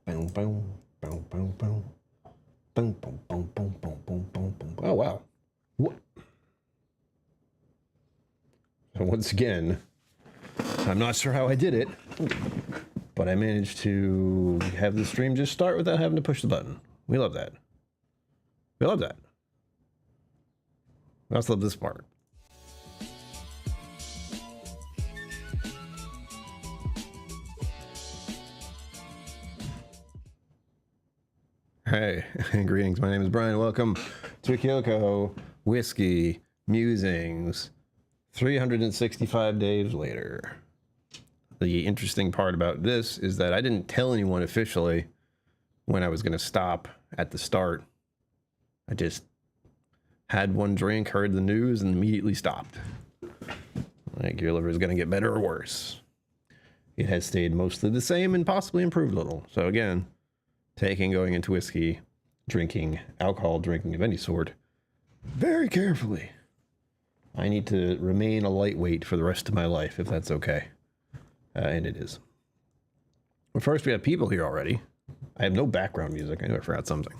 Boom, boom, boom, boom, boom. Boom, boom, boom, boom, boom, boom, boom, boom. Oh, wow. What? And once again, I'm not sure how I did it, but I managed to have the stream just start without having to push the button. We love that. We love that. We also love this part. Hey, greetings. My name is Brian. Welcome to KillCo Whiskey Musings. 365 days later. The interesting part about this is that I didn't tell anyone officially when I was going to stop at the start. I just had one drink, heard the news, and immediately stopped. Like, your liver is going to get better or worse. It has stayed mostly the same and possibly improved a little. So again, going into whiskey, drinking, alcohol drinking of any sort, very carefully. I need to remain a lightweight for the rest of my life, if that's okay. And it is. But first, we have people here already. I have no background music. I knew I forgot something.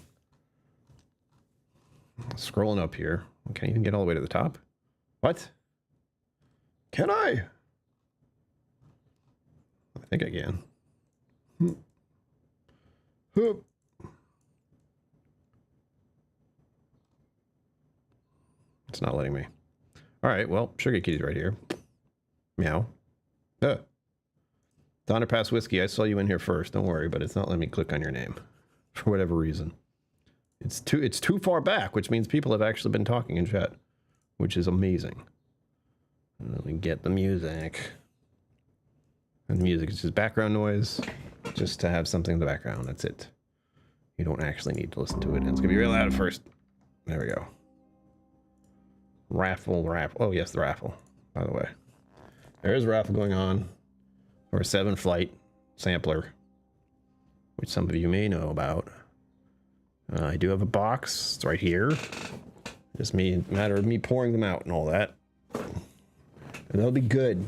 Scrolling up here. I can't even get all the way to the top. What? Can I? I think I can. It's not letting me. All right, well, Sugar Kitty's right here. Meow. Donner Pass Whiskey, I saw you in here first. Don't worry, but it's not letting me click on your name for whatever reason. It's too far back, which means people have actually been talking in chat, which is amazing. Let me get the music. And the music is just background noise, just to have something in the background. That's it. You don't actually need to listen to it. It's gonna be real loud at first. There we go. Raffle. Oh yes, the raffle. By the way, there is a raffle going on for a 7 flight sampler, which some of you may know about. I do have a box. It's right here. Just matter of me pouring them out and all that. And that'll be good,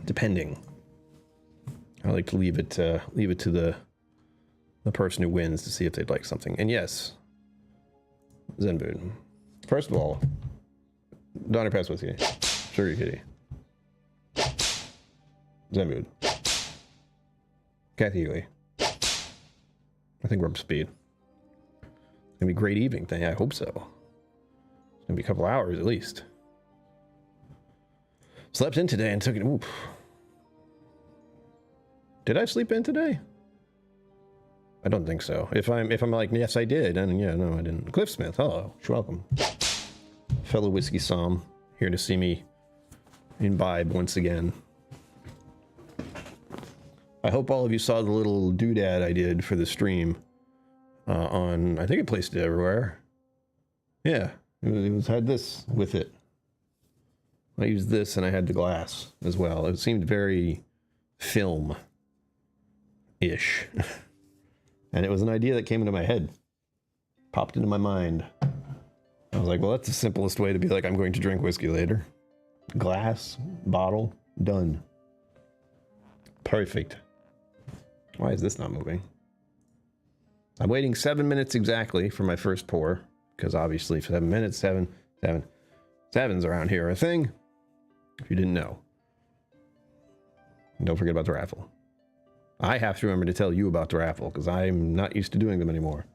depending. I like to leave it to the person who wins to see if they'd like something. And yes, Zenboon. First of all, Donner Pass Whiskey, Sugar Kitty, Zenboon, Kathy Healy. I think we're up to speed. It's gonna be a great evening thing. I hope so. It's gonna be a couple hours at least. Slept in today and took it. Oof. Did I sleep in today? I don't think so. If I'm like, yes, I did, and yeah, no, I didn't. Cliff Smith, hello, you're welcome. Fellow whiskey somm, here to see me imbibe once again. I hope all of you saw the little doodad I did for the stream on, I think it placed it everywhere. Yeah, it had this with it. I used this and I had the glass as well. It seemed very film-ish. And it was an idea that came into my head. Popped into my mind. I was like, well, that's the simplest way to be like, I'm going to drink whiskey later. Glass, bottle, done. Perfect. Why is this not moving? I'm waiting 7 minutes exactly for my first pour. Because obviously 7 minutes, sevens around here are a thing. If you didn't know. And don't forget about the raffle. I have to remember to tell you about the raffle because I'm not used to doing them anymore.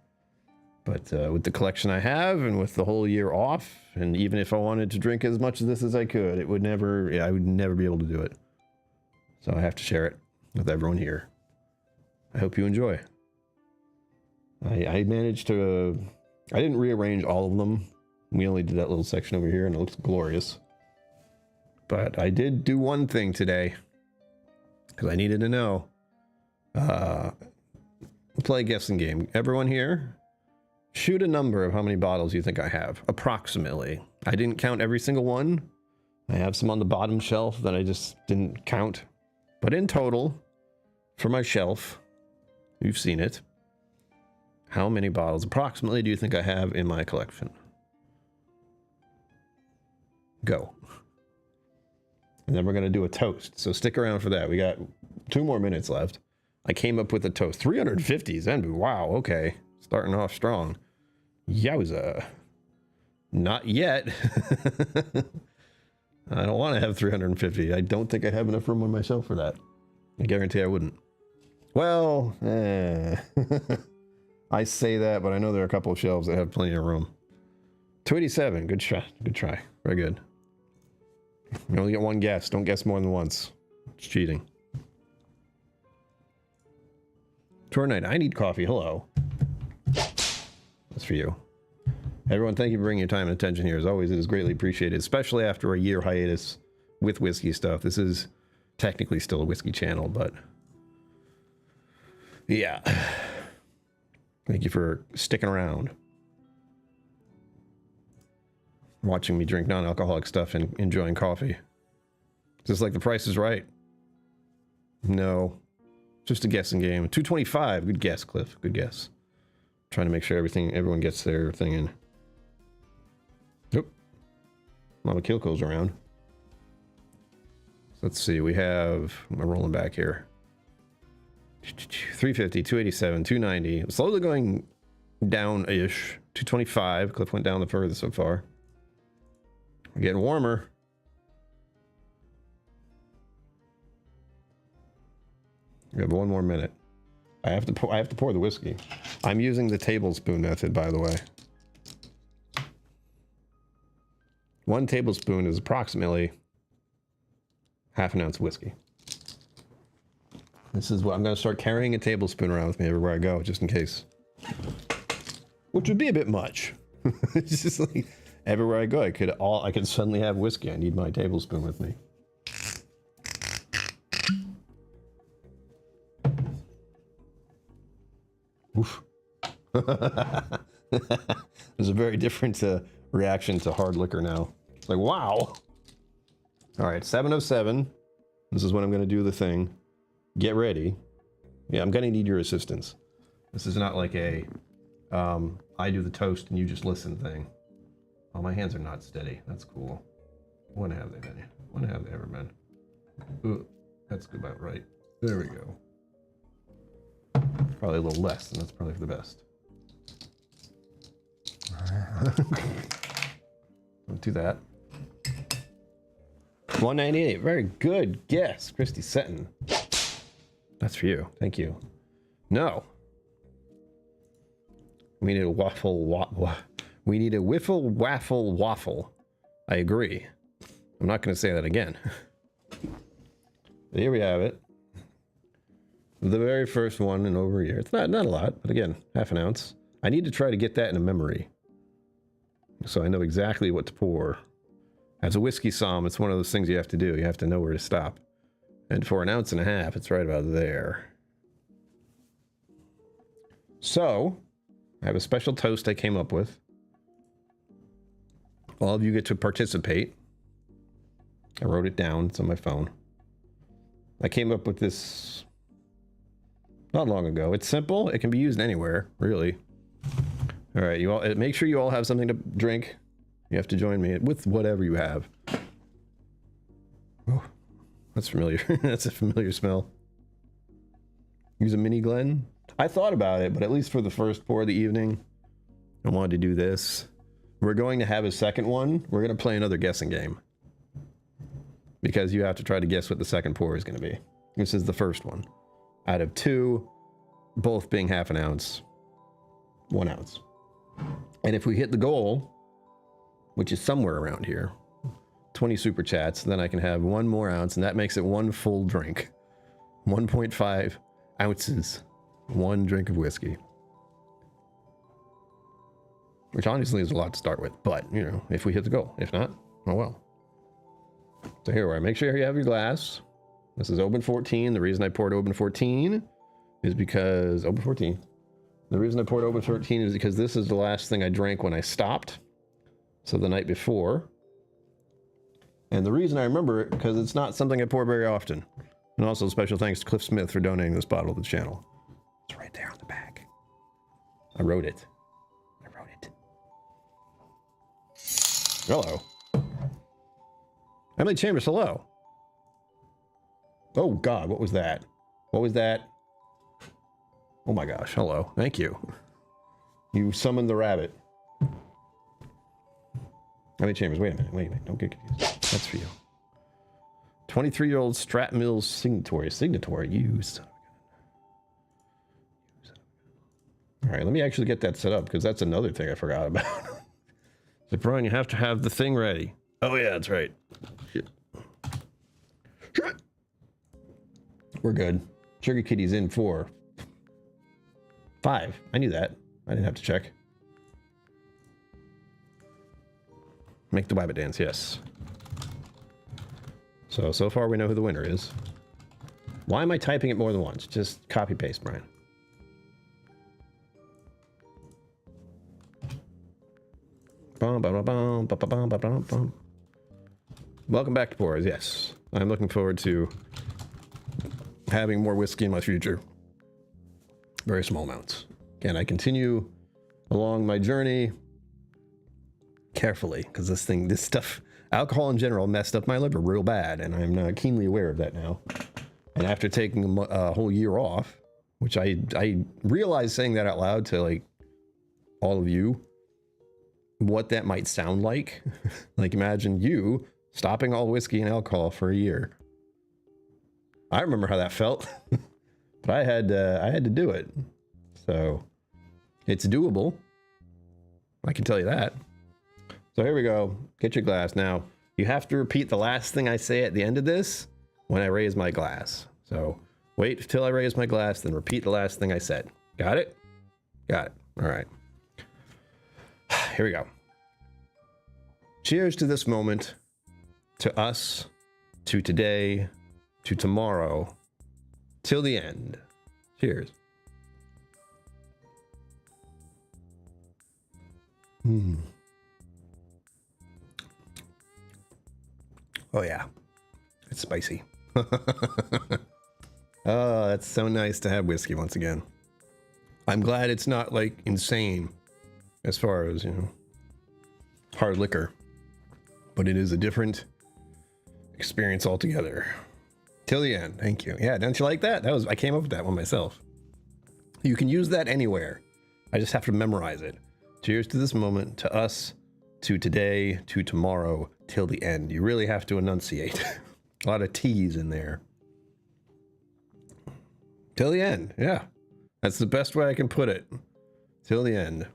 But with the collection I have and with the whole year off, and even if I wanted to drink as much of this as I could, it would never, I would never be able to do it. So I have to share it with everyone here. I hope you enjoy. I managed to, I didn't rearrange all of them. We only did that little section over here and it looks glorious. But I did do one thing today because I needed to know. Play a guessing game. Everyone here, shoot a number of how many bottles you think I have, approximately. I didn't count every single one. I have some on the bottom shelf that I just didn't count. But in total, for my shelf, you've seen it. How many bottles approximately do you think I have in my collection? Go. And then we're going to do a toast. So stick around for that. We got 2 more minutes left. I came up with a toast. 350 Zenbu. Wow, okay. Starting off strong. Yowza. Not yet. I don't want to have 350. I don't think I have enough room on my shelf for that. I guarantee I wouldn't. Well, I say that, but I know there are a couple of shelves that have plenty of room. 287. Good try. Good try. Very good. You only get one guess. Don't guess more than once. It's cheating. Tour night. I need coffee. Hello. That's for you. Everyone, thank you for bringing your time and attention here. As always, it is greatly appreciated, especially after a year hiatus with whiskey stuff. This is technically still a whiskey channel, but yeah. Thank you for sticking around. Watching me drink non-alcoholic stuff and enjoying coffee. Just like The Price is Right. No. Just a guessing game. 225. Good guess, Cliff. Good guess. Trying to make sure everyone gets their thing in. Nope. Mama KillCo's around. So let's see. We have... I'm rolling back here. 350, 287, 290. Slowly going down-ish. 225. Cliff went down the furthest so far. We're getting warmer. We have one more minute. I have to pour the whiskey. I'm using the tablespoon method, by the way. 1 tablespoon is approximately half an ounce of whiskey. This is what I'm going to start carrying a tablespoon around with me everywhere I go, just in case. Which would be a bit much. It's just like everywhere I go, I could suddenly have whiskey. I need my tablespoon with me. Oof. There's a very different reaction to hard liquor now. It's like, wow. All right, 7:07. This is when I'm going to do the thing. Get ready. Yeah, I'm going to need your assistance. This is not like a I do the toast and you just listen thing. Oh, my hands are not steady. That's cool. When have they been? When have they ever been? Ooh, that's about right. There we go. Probably a little less, and that's probably for the best. Don't do that. 198. Very good guess, Christy Seton. That's for you. Thank you. No. We need a we need a wiffle waffle waffle. I agree. I'm not going to say that again. Here we have it. The very first one in over a year. It's not a lot, but again, half an ounce. I need to try to get that in a memory, so I know exactly what to pour. As a whiskey somm, it's one of those things you have to do. You have to know where to stop. And for 1.5 ounces, it's right about there. So, I have a special toast I came up with. All of you get to participate. I wrote it down. It's on my phone. I came up with this not long ago. It's simple. It can be used anywhere, really. All right, you all make sure you all have something to drink. You have to join me with whatever you have. Oh, that's familiar. That's a familiar smell. Use a mini Glen. I thought about it, but at least for the first pour of the evening, I wanted to do this. We're going to have a second one. We're going to play another guessing game, because you have to try to guess what the second pour is going to be. This is the first one out of 2, both being half an ounce, 1 ounce. And if we hit the goal, which is somewhere around here, 20 super chats, then I can have 1 more ounce, and that makes it 1 full drink. 1.5 ounces, 1 drink of whiskey. Which honestly is a lot to start with, but, you know, if we hit the goal. If not, oh well. So here we are. Make sure you have your glass. This is Open 14. The reason I poured Open 14 is because... Open 14. The reason I poured Open 13 is because this is the last thing I drank when I stopped. So the night before. And the reason I remember it, because it's not something I pour very often. And also special thanks to Cliff Smith for donating this bottle to the channel. It's right there on the back. I wrote it. I wrote it. Hello. Emily Chambers, hello. Oh God, what was that? What was that? Oh my gosh, hello. Thank you. You summoned the rabbit. How many chambers? Wait a minute. Don't get confused. That's for you. 23-year-old Strat Mills signatory. You son of a gun. All right, let me actually get that set up because that's another thing I forgot about. So, Brian, you have to have the thing ready. Oh, yeah, that's right. Shit. We're good. Sugar Kitty's in 4. 5. I knew that. I didn't have to check. Make the wabbit dance, yes. So far we know who the winner is. Why am I typing it more than once? Just copy paste, Brian. Welcome back to Pours. Yes, I'm looking forward to having more whiskey in my future. Very small amounts. Can I continue along my journey carefully? Because this stuff, alcohol in general, messed up my liver real bad, and I'm keenly aware of that now. And after taking a whole year off, which I realized saying that out loud to like all of you, what that might sound like. Like imagine you stopping all whiskey and alcohol for a year. I remember how that felt, but I had to do it. So it's doable. I can tell you that. So here we go. Get your glass. Now you have to repeat the last thing I say at the end of this when I raise my glass. So wait till I raise my glass, then repeat the last thing I said. Got it? Got it. All right. Here we go. Cheers to this moment, to us, to today, to tomorrow, till the end. Cheers. Oh yeah, it's spicy. Oh, that's so nice to have whiskey once again. I'm glad it's not like insane as far as, you know, hard liquor, but it is a different experience altogether. Till the end. Thank you. Yeah, don't you like that? I came up with that one myself. You can use that anywhere. I just have to memorize it. Cheers to this moment, to us, to today, to tomorrow, till the end. You really have to enunciate. A lot of T's in there. Till the end. Yeah. That's the best way I can put it. Till the end.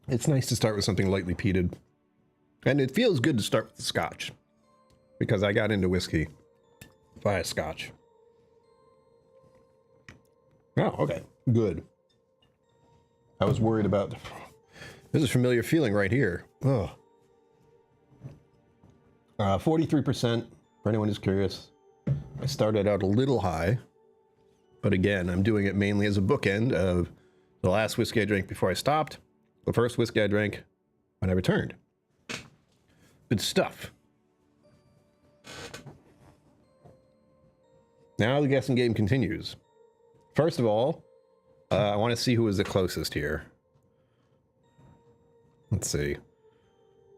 It's nice to start with something lightly peated. And it feels good to start with the Scotch. Because I got into whiskey via Scotch. Oh, okay. Good. I was worried about... This is a familiar feeling right here. Oh. 43%, for anyone who's curious. I started out a little high. But again, I'm doing it mainly as a bookend of the last whiskey I drank before I stopped. The first whiskey I drank when I returned. Good stuff. Now the guessing game continues. First of all, I want to see who was the closest here. Let's see.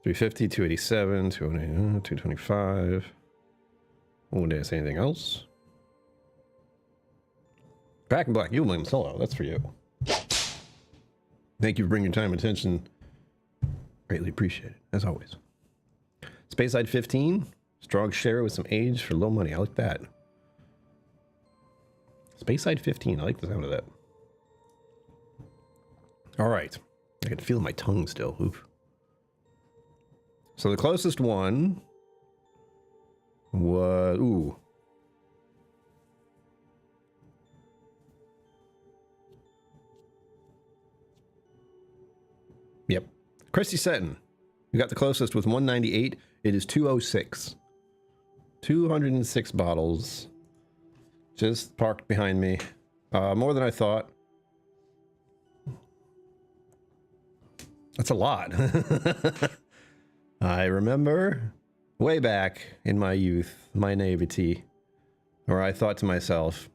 350, 287, 225. Oh, did I say anything else? Back in Black, you William Solo. That's for you. Thank you for bringing your time and attention. Greatly appreciated, as always. Speyside 15. Strong share with some age for low money. I like that. Speyside 15. I like the sound of that. All right. I can feel my tongue still. Oof. So the closest one was... Ooh. Yep. Christy Seton. You got the closest with 198. It is 206. 206 bottles. Just parked behind me. More than I thought. That's a lot. I remember way back in my youth, my naivety, where I thought to myself,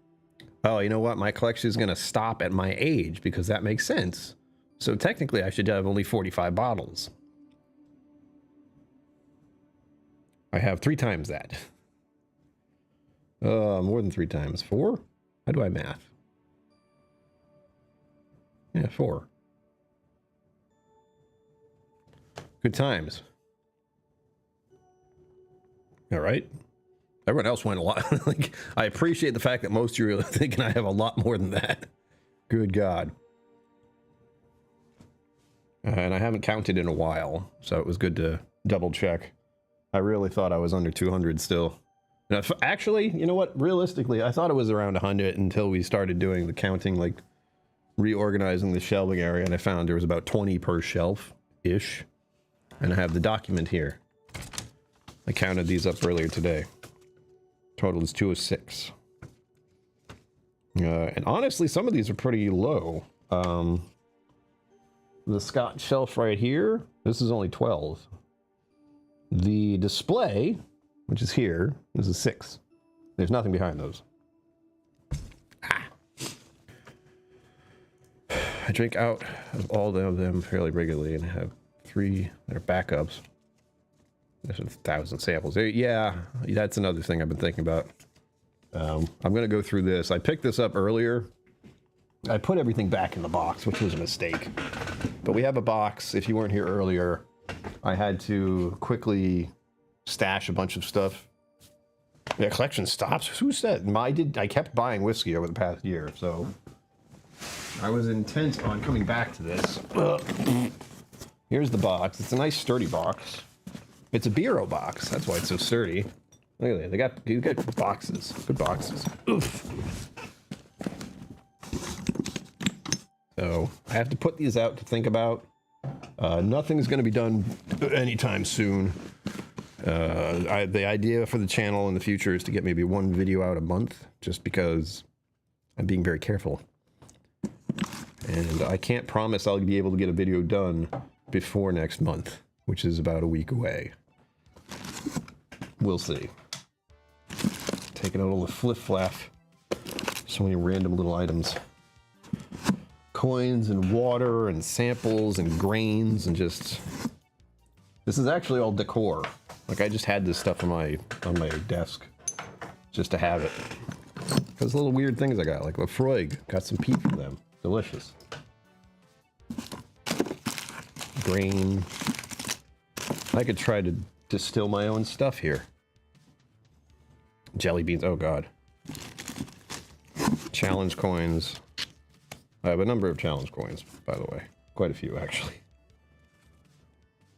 oh, you know what? My collection is going to stop at my age because that makes sense. So technically I should have only 45 bottles. I have 3 times that. More than 3 times. 4? How do I math? Yeah, 4. Good times. All right. Everyone else went a lot. Like, I appreciate the fact that most of you are thinking I have a lot more than that. Good God. And I haven't counted in a while, so it was good to double check. I really thought I was under 200 still. Now, actually, you know what? Realistically, I thought it was around 100 until we started doing the counting, like reorganizing the shelving area, and I found there was about 20 per shelf-ish. And I have the document here. I counted these up earlier today. Total is 206. And honestly, some of these are pretty low. The Scotch shelf right here, this is only 12. The display, which is here, this is 6. There's nothing behind those. I drink out of all of them fairly regularly and have 3 that are backups. There's 1,000 samples. Yeah, that's another thing I've been thinking about. I'm going to go through this. I picked this up earlier. I put everything back in the box, which was a mistake. But we have a box. If you weren't here earlier, I had to quickly stash a bunch of stuff. The collection stops? Who said? I kept buying whiskey over the past year, so I was intent on coming back to this. Here's the box. It's a nice sturdy box. It's a bureau box. That's why it's so sturdy. Look at that. You got boxes. Good boxes. Oof. So I have to put these out to think about. Nothing's going to be done anytime soon. The idea for the channel in the future is to get maybe 1 video out a month, just because I'm being very careful. And I can't promise I'll be able to get a video done before next month, which is about a week away. We'll see. Taking out all the flip-flap. So many random little items. Coins and water and samples and grains and just... This is actually all decor. Like, I just had this stuff on my desk just to have it. Because little weird things I got, like Lafroig. Got some peat from them. Delicious. Grain. I could try to distill my own stuff here. Jelly beans. Oh, God. Challenge coins. I have a number of challenge coins, by the way. Quite a few, actually.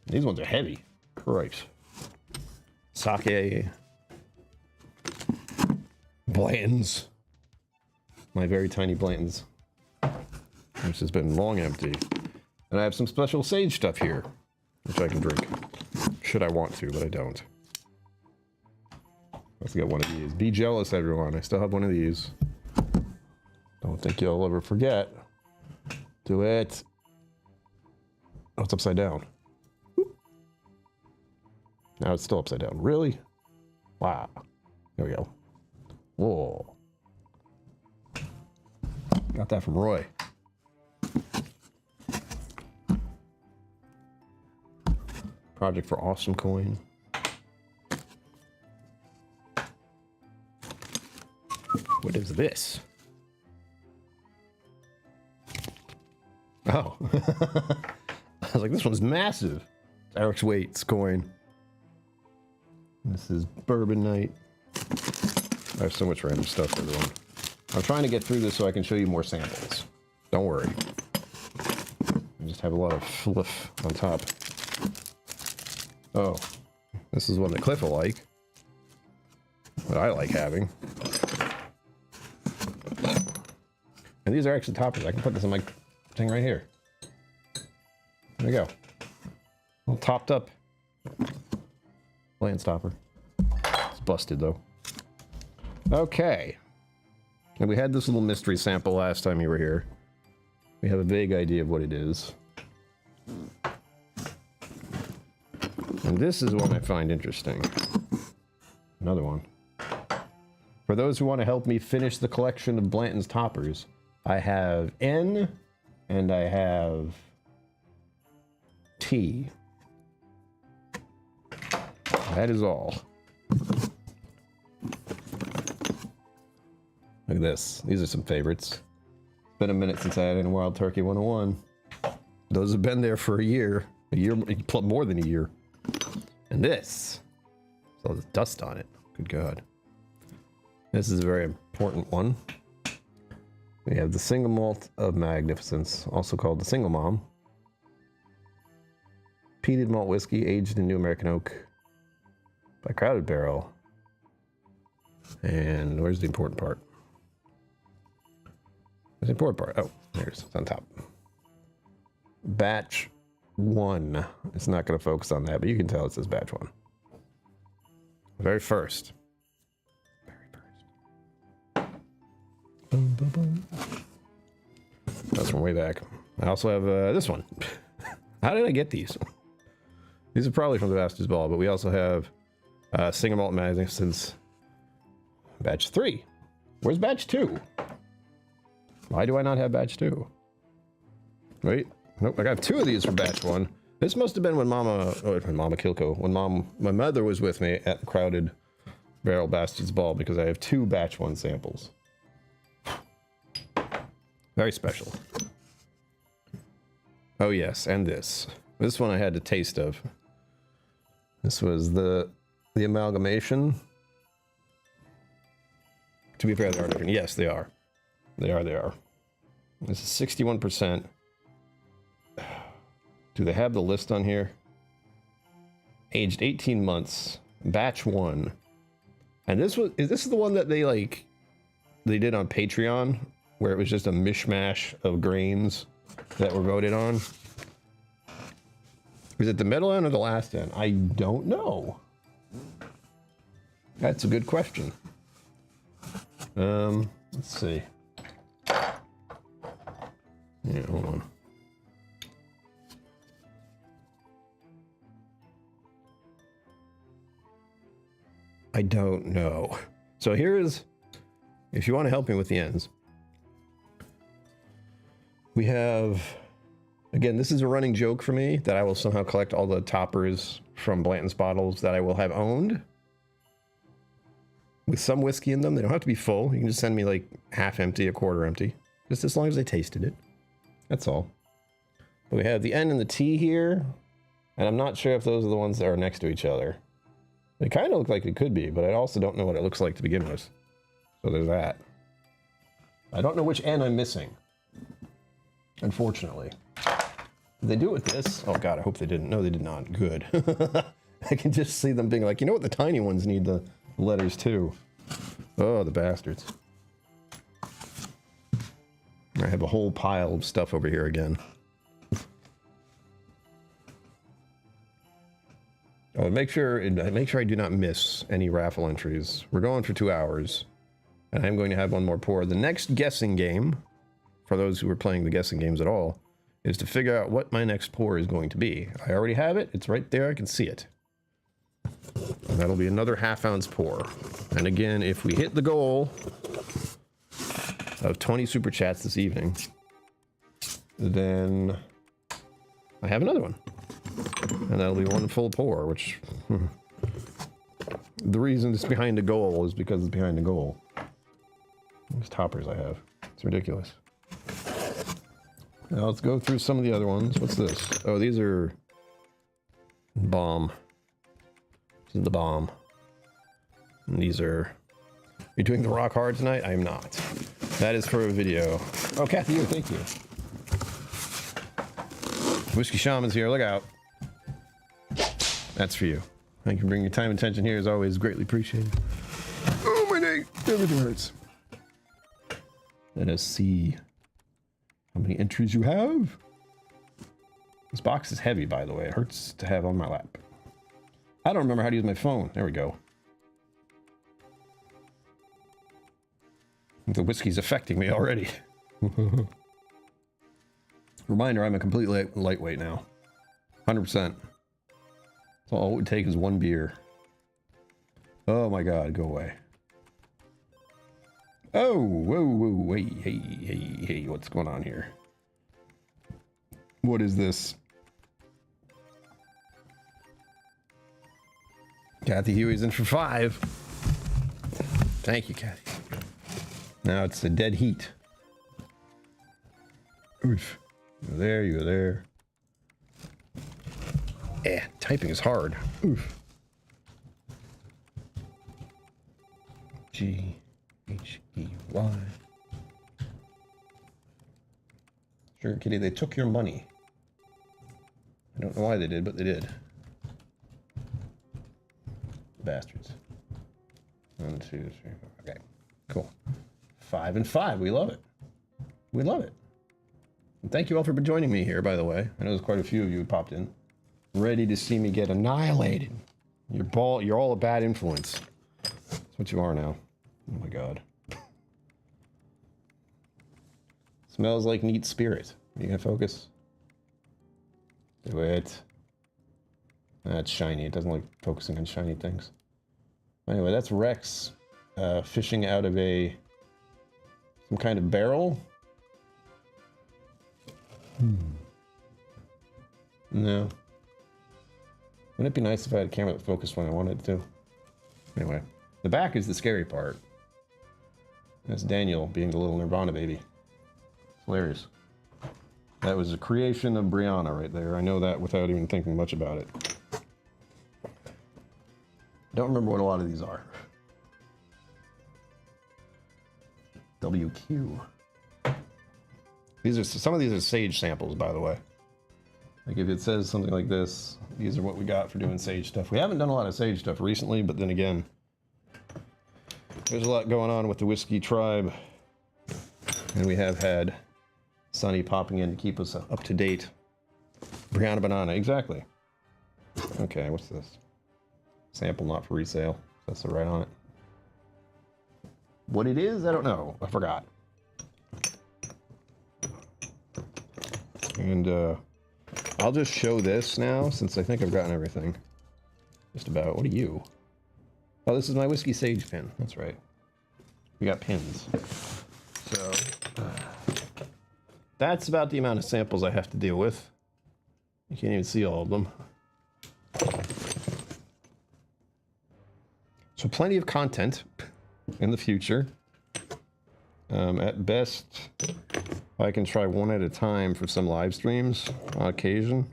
These ones are heavy. Christ. Sake. Blanton's. My very tiny Blanton's. Which has been long empty. And I have some special sage stuff here, which I can drink. Should I want to, but I don't. Let's get one of these. Be jealous, everyone. I still have one of these. Don't think you'll ever forget. Do it. Oh, it's upside down. Now it's still upside down. Really? Wow. There we go. Whoa. Got that from Roy. Project for Awesome Coin. What is this? Oh. I was like, this one's massive. It's Eric's Waite's coin. This is Bourbon Night. I have so much random stuff for everyone. I'm trying to get through this so I can show you more samples. Don't worry. I just have a lot of fluff on top. Oh, this is one that Cliff will like. What I like having. And these are actually toppers. I can put this in my thing right here. There we go. All topped up. Land stopper. It's busted though. Okay. And we had this little mystery sample last time you were here. We have a vague idea of what it is. And this is one I find interesting. Another one. For those who want to help me finish the collection of Blanton's toppers, I have N and I have T. That is all. Look at this. These are some favorites. It's been a minute since I had in Wild Turkey 101. Those have been there for a year, more than a year. And this. So there's dust on it. Good God. This is a very important one. We have the Single Malt of Magnificence, also called the Single Mom. Peated malt whiskey aged in New American oak by Crowded Barrel. And where's the important part? Where's the important part? Oh, there's it's on top. Batch 1. It's not going to focus on that, but you can tell it says batch 1. Very first. Boom, boom, boom. That's from way back. I also have this one. How did I get these? These are probably from the Bastard's Ball, but we also have Single Malt Magnificence batch 3. Where's batch 2? Why do I not have batch 2? Wait, nope, I got 2 of these for batch 1. This must have been when Mama KillCo, when my mother was with me at the Crowded Barrel Bastard's Ball, because I have 2 batch 1 samples. Very special. Oh yes, and this. This one I had a taste of. This was the amalgamation. To be fair, they are different. Yes, they are. They are. This is 61%. Do they have the list on here? Aged 18 months. Batch 1. And this is the one that they did on Patreon, where it was just a mishmash of grains that were voted on. Is it the middle end or the last end? I don't know. That's a good question. Let's see. Yeah, hold on. I don't know. So here is, if you want to help me with the ends. We have, again, this is a running joke for me that I will somehow collect all the toppers from Blanton's bottles that I will have owned with some whiskey in them. They don't have to be full. You can just send me like half empty, a quarter empty, just as long as I tasted it. That's all. But we have the N and the T here, and I'm not sure if those are the ones that are next to each other. They kind of look like it could be, but I also don't know what it looks like to begin with. So there's that. I don't know which N I'm missing, unfortunately. Did they do it with this? Oh God, I hope they didn't. No, they did not. Good. I can just see them being like, you know what, the tiny ones need the letters too. Oh, the bastards. I have a whole pile of stuff over here again. Oh, make sure I do not miss any raffle entries. We're going for 2 hours, and I'm going to have one more pour. The next guessing game, for those who are playing the guessing games at all, is to figure out what my next pour is going to be. I already have it. It's right there. I can see it. And that'll be another half-ounce pour. And again, if we hit the goal of 20 super chats this evening, then I have another one. And that'll be one full pour, which the reason it's behind the goal is because it's behind the goal. These toppers I have. It's ridiculous. Now let's go through some of the other ones. What's this? Oh, these are bomb. This is the bomb. And these are... You're doing the rock hard tonight? I am not. That is for a video. Oh, Kathy, you, thank you. Whiskey Shaman's here, look out. That's for you. Thank you for bringing your time and attention here, as always, greatly appreciated. Oh, my neck, everything hurts. Let us see how many entries you have. This box is heavy, by the way. It hurts to have on my lap. I don't remember how to use my phone. There we go. The whiskey's affecting me already. Reminder, I'm a complete lightweight now. 100%. So all it would take is one beer. Oh my God, go away. Oh, whoa, whoa, hey, what's going on here? What is this? Kathy Huey's in for 5. Thank you, Kathy. Now it's the dead heat. Oof. You're there, you're there. Typing is hard. Oof. G-H-E-Y. Sure, Kitty, they took your money. I don't know why they did, but they did. Bastards. 1, 2, 3, 4. Okay, cool. 5 and 5. We love it. We love it. And thank you all for joining me here, by the way. I know there's quite a few of you who popped in. Ready to see me get annihilated. You're all a bad influence. That's what you are now. Oh my god. Smells like neat spirit. You gonna focus? Do it. That's shiny. It doesn't like focusing on shiny things. Anyway, that's Rex fishing out of some kind of barrel. No. Wouldn't it be nice if I had a camera that focused when I wanted it to? Anyway, the back is the scary part. That's Daniel being the little Nirvana baby. It's hilarious. That was a creation of Brianna right there. I know that without even thinking much about it. Don't remember what a lot of these are. WQ. Some of these are Sage samples, by the way. Like if it says something like this, these are what we got for doing Sage stuff. We haven't done a lot of Sage stuff recently, but then again, there's a lot going on with the Whiskey Tribe. And we have had Sonny popping in to keep us up to date. Brianna Banana, exactly. Okay, what's this? Sample not for resale. That's the right on it. What it is, I don't know. I forgot. And I'll just show this now, since I think I've gotten everything. Just about. What are you? Oh, this is my Whiskey Sage pin. That's right. We got pins. So, that's about the amount of samples I have to deal with. You can't even see all of them. So plenty of content in the future. At best, I can try one at a time for some live streams on occasion.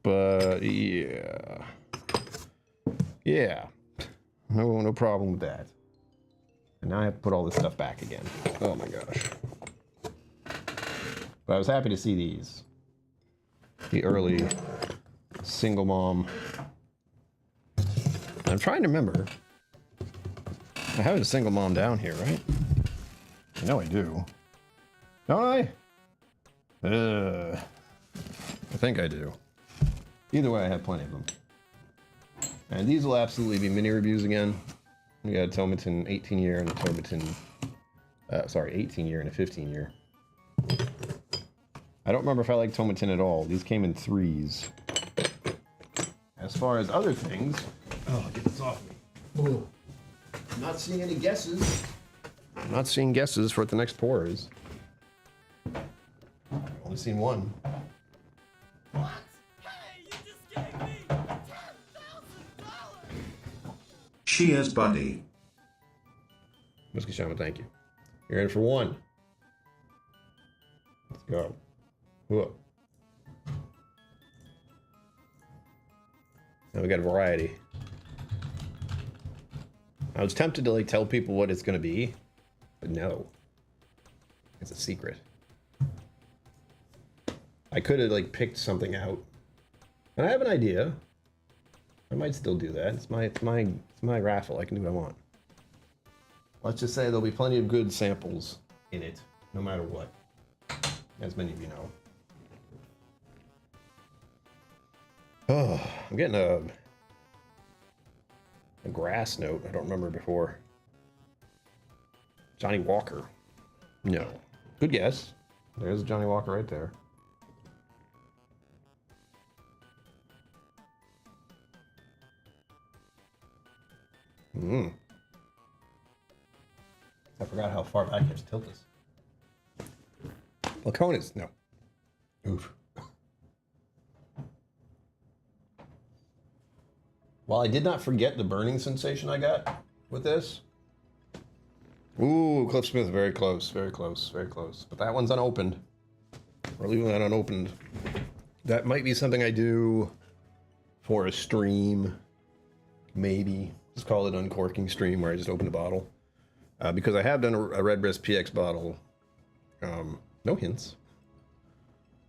But yeah. Yeah. No problem with that. And now I have to put all this stuff back again. Oh my gosh. But I was happy to see these. The early single mom. I'm trying to remember. I have a single mom down here, right? I know I do. Don't I? I think I do. Either way, I have plenty of them. And these will absolutely be mini reviews again. We got a Tomatin 18 year and a Tomatin, 18 year and a 15 year. I don't remember if I like Tomatin at all. These came in 3s. As far as other things, get this off me. Ooh. I'm not seeing any guesses. I'm not seeing guesses for what the next pour is. I've only seen one. What? Hey, you just gave me $10,000! Cheers, buddy. Whiskey Shaman, thank you. You're in for 1. Let's go. Whoa. Now we got a variety. I was tempted to like tell people what it's gonna be, but no. It's a secret. I could have like picked something out. And I have an idea. I might still do that. It's my raffle. I can do what I want. Let's just say there'll be plenty of good samples in it, no matter what. As many of you know. Oh, I'm getting a grass note. I don't remember before. Johnny Walker. No. Good guess. There's Johnny Walker right there. I forgot how far back you have to tilt this. Laconis, no. Oof. While I did not forget the burning sensation I got with this. Ooh, Cliff Smith, very close, very close, very close. But that one's unopened. We're leaving that unopened. That might be something I do for a stream, maybe. Just call it uncorking stream where I just open the bottle. Because I have done a Redbreast PX bottle. No hints.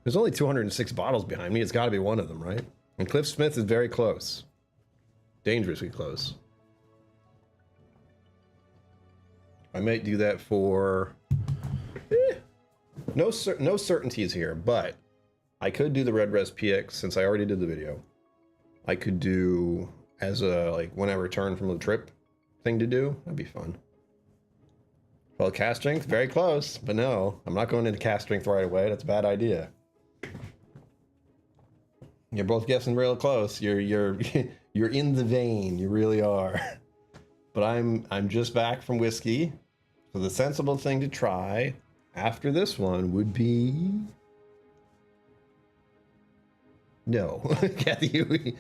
There's only 206 bottles behind me. It's got to be one of them, right? And Cliff Smith is very close. Dangerously close. I might do that for... No certainties here, but I could do the Redbreast PX since I already did the video. I could do as a, like, when I return from the trip thing to do. That'd be fun. Well, cast strength, very close, but no, I'm not going into cast strength right away. That's a bad idea. You're both guessing real close. You're you're in the vein. You really are. But I'm just back from whiskey, so the sensible thing to try after this one would be no. Kathy,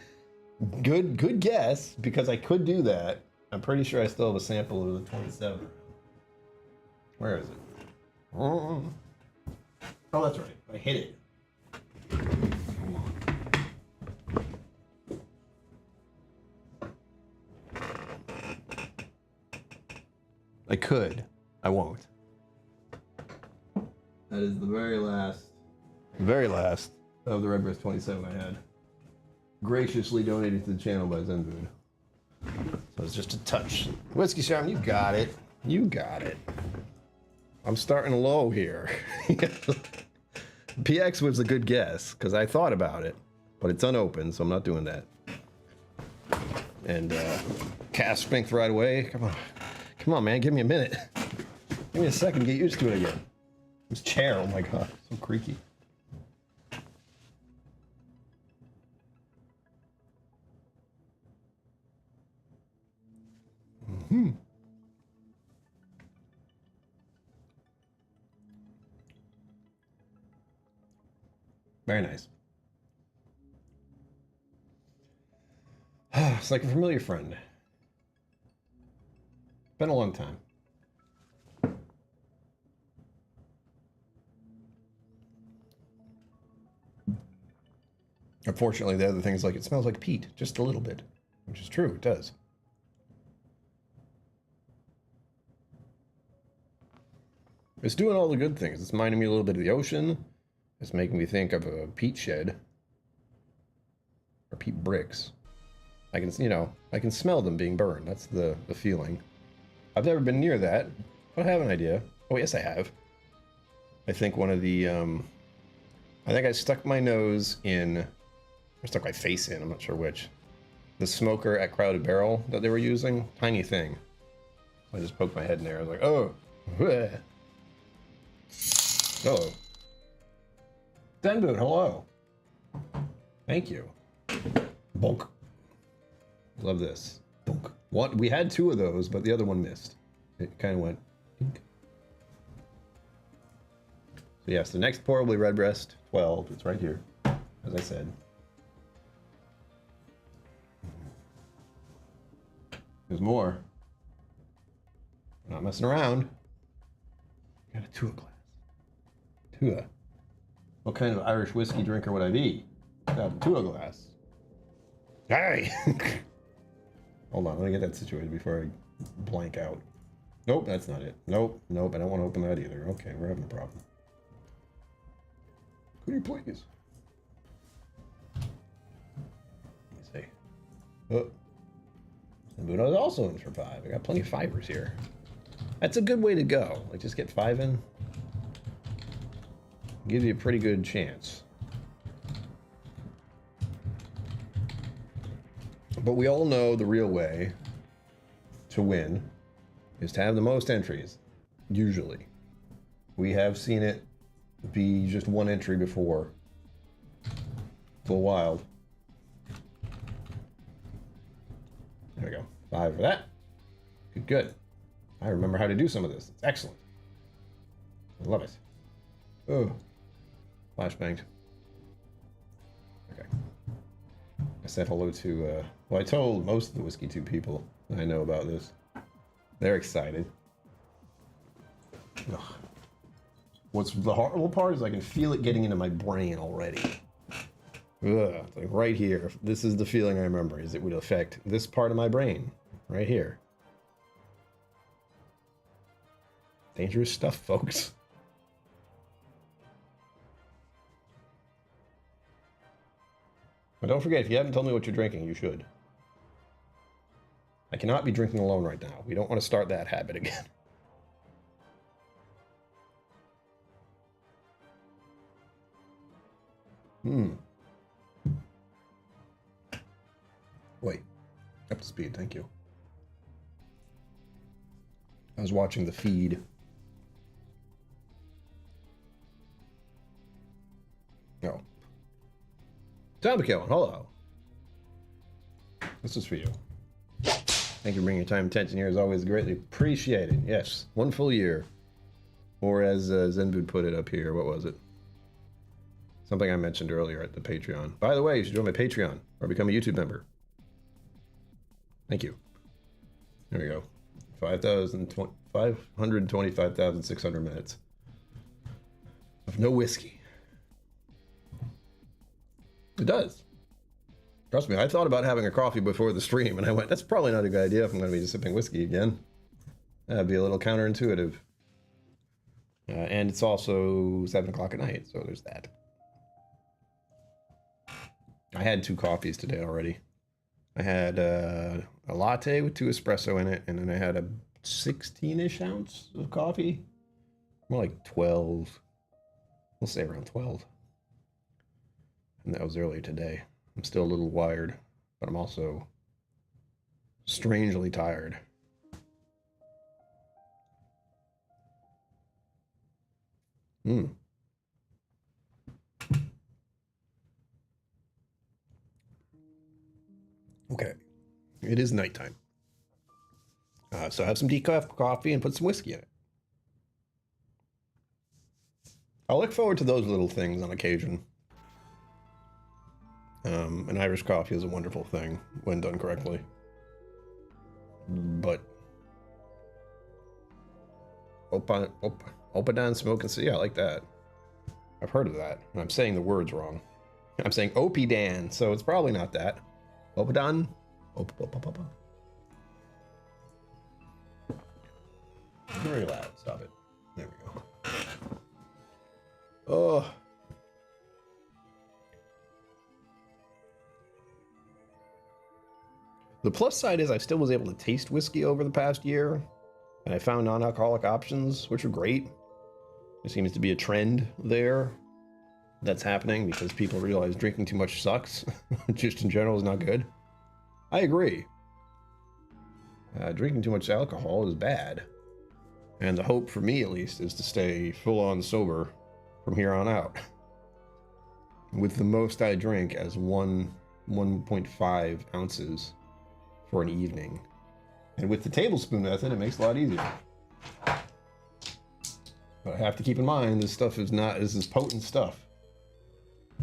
good guess, because I could do that. I'm pretty sure I still have a sample of the 27. Where is it? Oh, that's right. I hit it. I could. I won't. That is the very last of the Redbreast 27 I had. Graciously donated to the channel by Zenfood. So it's just a touch. Whiskey Shaman, you got it. You got it. I'm starting low here. PX was a good guess, because I thought about it, but it's unopened, so I'm not doing that. And cast strength right away. Come on. Come on, man. Give me a minute. Give me a second to get used to it again. This chair, oh my god, so creaky. Mm-hmm. Very nice. It's like a familiar friend. Been a long time. Unfortunately, the other thing is, like, it smells like peat, just a little bit, which is true, it does. It's doing all the good things. It's reminding me a little bit of the ocean. It's making me think of a peat shed. Or peat bricks. I can, you know, I can smell them being burned. That's the feeling. I've never been near that, but I have an idea. Oh, yes, I have. I think one of the, I think I stuck my nose in, or stuck my face in, I'm not sure which. The smoker at Crowded Barrel that they were using. Tiny thing. I just poked my head in there. I was like, oh. Hello. Zenboot, hello. Thank you. Bonk. Love this. Bonk. One, we had two of those, but the other one missed. It kind of went. Dink. So yes, the next pour will be Redbreast 12. It's right here, as I said. There's more. We're not messing around. Got a Tua glass. Tua. What kind of Irish whiskey drinker would I be? Got a Tua glass. Hey! Hold on, let me get that situated before I blank out. Nope, that's not it. Nope, nope, I don't want to open that either. Okay, we're having a problem. Could you please? Let me see. Oh. But I was also in for 5. I got plenty of fibers here. That's a good way to go. Like, just get 5 in. Gives you a pretty good chance. But we all know the real way to win is to have the most entries, usually. We have seen it be just one entry before. Full Wild. There we go. 5 for that. Good, good. I remember how to do some of this. It's excellent. I love it. Oh. Flashbanged. Okay. said hello to, well, I told most of the Whiskey 2 people I know about this. They're excited. Ugh. What's the horrible part is I can feel it getting into my brain already. Ugh, it's like right here. This is the feeling I remember, is it would affect this part of my brain. Right here. Dangerous stuff, folks. But don't forget, if you haven't told me what you're drinking, you should. I cannot be drinking alone right now. We don't want to start that habit again. Wait. Up to speed, thank you. I was watching the feed. Oh. Tom McKellen, hello. This is for you. Thank you for bringing your time and attention here. As always, greatly appreciated. Yes, 1 full year. Or as Zenbud put it up here, what was it? Something I mentioned earlier at the Patreon. By the way, you should join my Patreon or become a YouTube member. Thank you. There we go. 525,600 minutes of no whiskey. It does. Trust me, I thought about having a coffee before the stream, and I went, that's probably not a good idea if I'm going to be sipping whiskey again. That'd be a little counterintuitive. And it's also 7 o'clock at night, so there's that. I had 2 coffees today already. I had a latte with 2 espresso in it, and then I had a 16-ish ounce of coffee. More like 12. We'll say around 12. And that was earlier today. I'm still a little wired, but I'm also strangely tired. Okay, it is nighttime. So have some decaf coffee and put some whiskey in it. I'll look forward to those little things on occasion. An Irish coffee is a wonderful thing when done correctly. But Opadan Smoke and See, I like that. I've heard of that, and I'm saying the words wrong. I'm saying Opidan, so it's probably not that. Opadan? Very loud, stop it. There we go. Oh. The plus side is I still was able to taste whiskey over the past year, and I found non-alcoholic options, which are great. There seems to be a trend there that's happening because people realize drinking too much sucks. Just in general is not good. I agree. Drinking too much alcohol is bad. And the hope for me, at least, is to stay full-on sober from here on out. With the most I drink as 1.5 ounces for an evening. And with the tablespoon method, it makes it a lot easier. But I have to keep in mind, this stuff is not, this is potent stuff.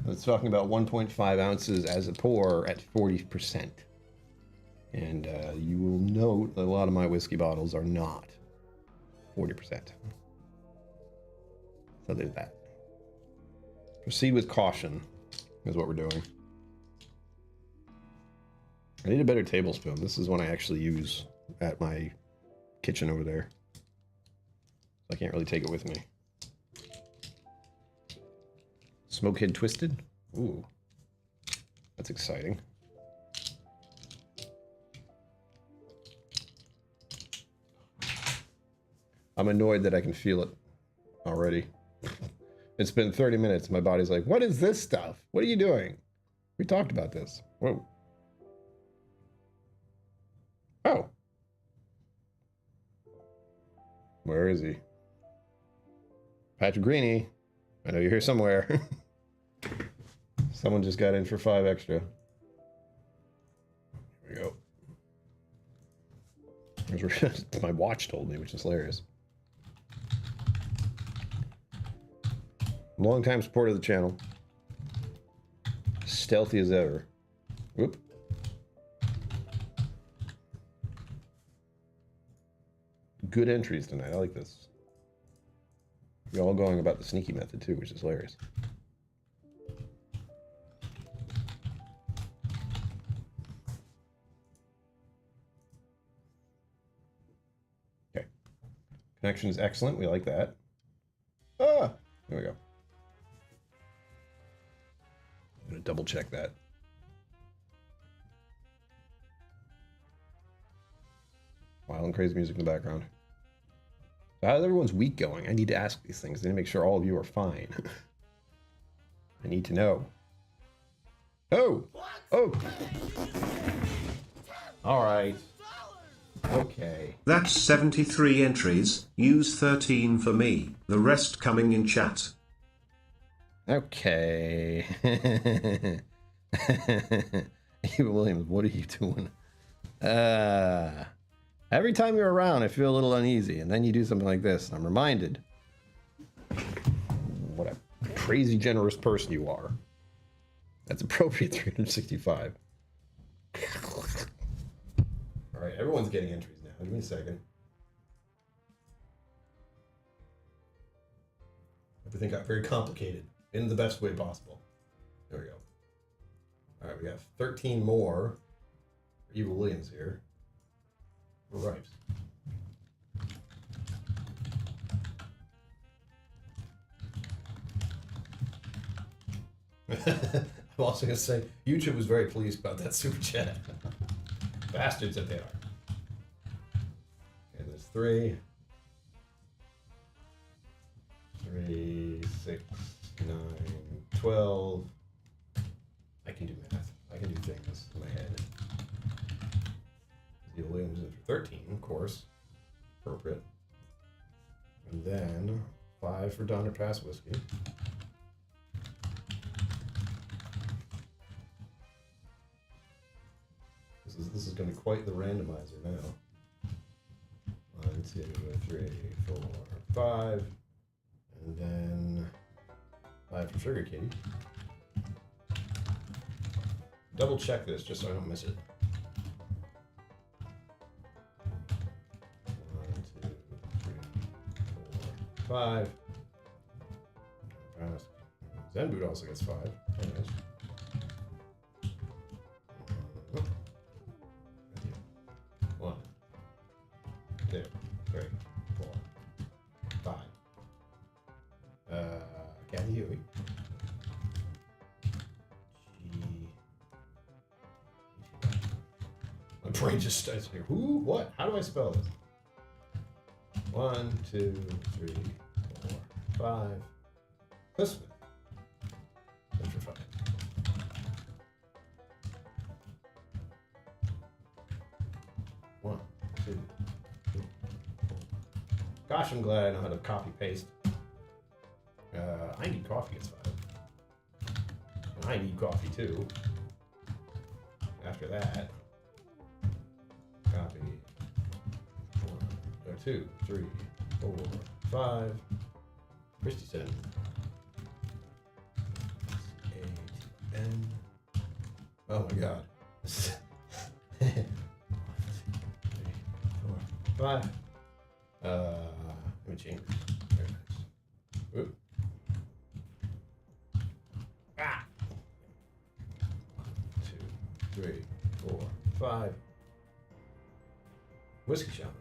It's talking about 1.5 ounces as a pour at 40%. And you will note that a lot of my whiskey bottles are not 40%. So there's that. Proceed with caution is what we're doing. I need a better tablespoon. This is one I actually use at my kitchen over there. I can't really take it with me. Smokehead Twisted? Ooh. That's exciting. I'm annoyed that I can feel it already. It's been 30 minutes. My body's like, what is this stuff? What are you doing? We talked about this. Whoa. Oh. Where is he? Patrick Greeny. I know you're here somewhere. Someone just got in for 5 extra. Here we go. My watch told me, which is hilarious. Long-time supporter of the channel. Stealthy as ever. Whoop. Good entries tonight. I like this. You're all going about the sneaky method too, which is hilarious. Okay. Connection is excellent. We like that. Ah! There we go. I'm going to double check that. Wild and crazy music in the background. So how's everyone's week going? I need to ask these things. I need to make sure all of you are fine. I need to know. Oh! Oh! Alright. Okay. That's 73 entries. Use 13 for me. The rest coming in chat. Okay. Eva Williams, what are you doing? Every time you're around, I feel a little uneasy, and then you do something like this, and I'm reminded what a crazy generous person you are. That's appropriate, 365. All right, everyone's getting entries now. Give me a second. Everything got very complicated in the best way possible. There we go. All right, we got 13 more for Eva Williams here. We're right. I'm also going to say, YouTube was very pleased about that super chat. Bastards that they are. Okay, there's 3. 3, 6, 9, 12. I can do math. I can do things in my head. Eva Williams in for 13, of course. Appropriate. And then 5 for Donner Pass Whiskey. This is going to be quite the randomizer now. 1, 2, 3, 4, 5. And then 5 for Sugar Kitty. Double check this just so I don't miss it. 1, 2, 3, 4, 5. Zen Boot also gets 5. Very nice. 1, 2, 3, 4, 5. Kathy Huey. My brain just starts here. Who? What? How do I spell this? 1, 2, 3, 4, 5. Christmas. That's for 5. One, two, three, 4. Gosh, I'm glad I know how to copy paste. I Need Coffee gets 5. And I Need Coffee too. After that, copy 2, 3, 4, 5. Christy said 8, 10. Oh my god. 1, 2, 3, 4, 5. Let me change this. Very nice. Oop. Ah! 1, 2, 3, 4, 5. Whiskey Shaman.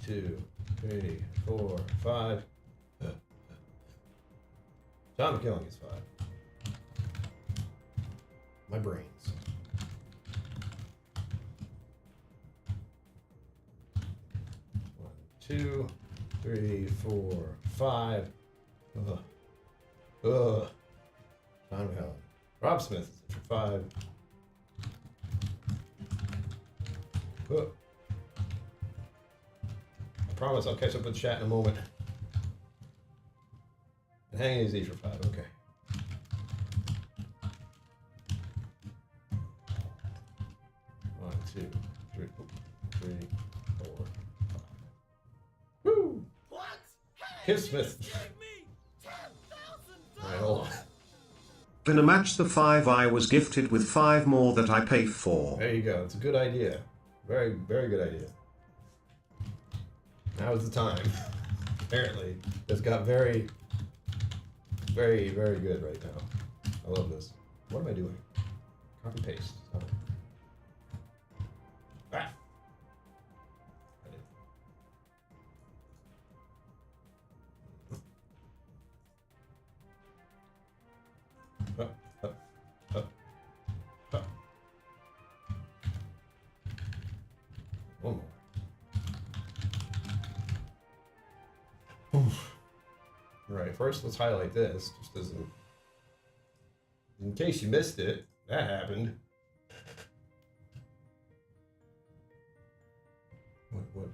2, 3, 4, 5. Tom McKillen is 5. My brains. 1, 2, 3, 4, 5. Ugh. Ugh. Tom McKillen. Rob Smith is for 5. Ugh. I promise I'll catch up with chat in a moment. And hanging easy for 5, okay. One, 2, 3, 3, 4, 5. Woo! What? Kim Smith. Scared me. Gonna match the 5 I was gifted with 5 more that I pay for. There you go. It's a good idea. Very, very good idea. Now is the time. Apparently, it's got very, very, very good right now. I love this. What am I doing? Copy paste. Oh. Ah. I did. Up, up, up, up. One more. Oof. All right, first let's highlight this, just as in case you missed it. That happened. What?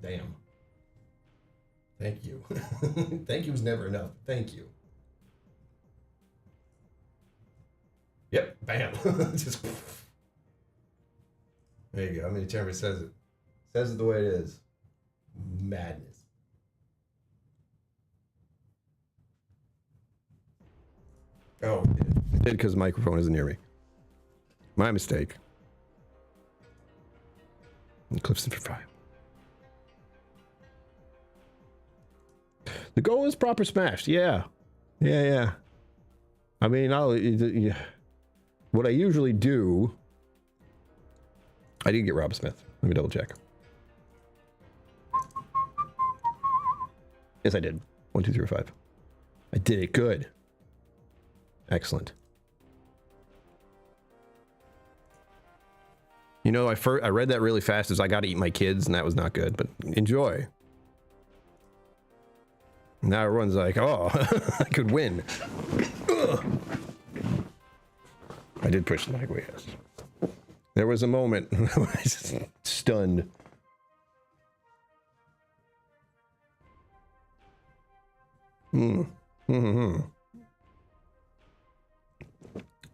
Damn. Thank you. Thank you was never enough. Thank you. Yep, bam. Just there you go. I mean, Chamber says it. Says it the way it is. Madness. Oh, it did because the microphone isn't near me. My mistake. And Clifton for 5. The goal is proper smashed. Yeah. Yeah. I mean, what I usually do. I did get Rob Smith. Let me double check. Yes, I did. 1, 2, 3, 5. I did it good. Excellent. You know, I read that really fast as I got to eat my kids, and that was not good, but enjoy. Now everyone's like, oh, I could win. Ugh. I did push the mic away, yes. There was a moment when I was stunned.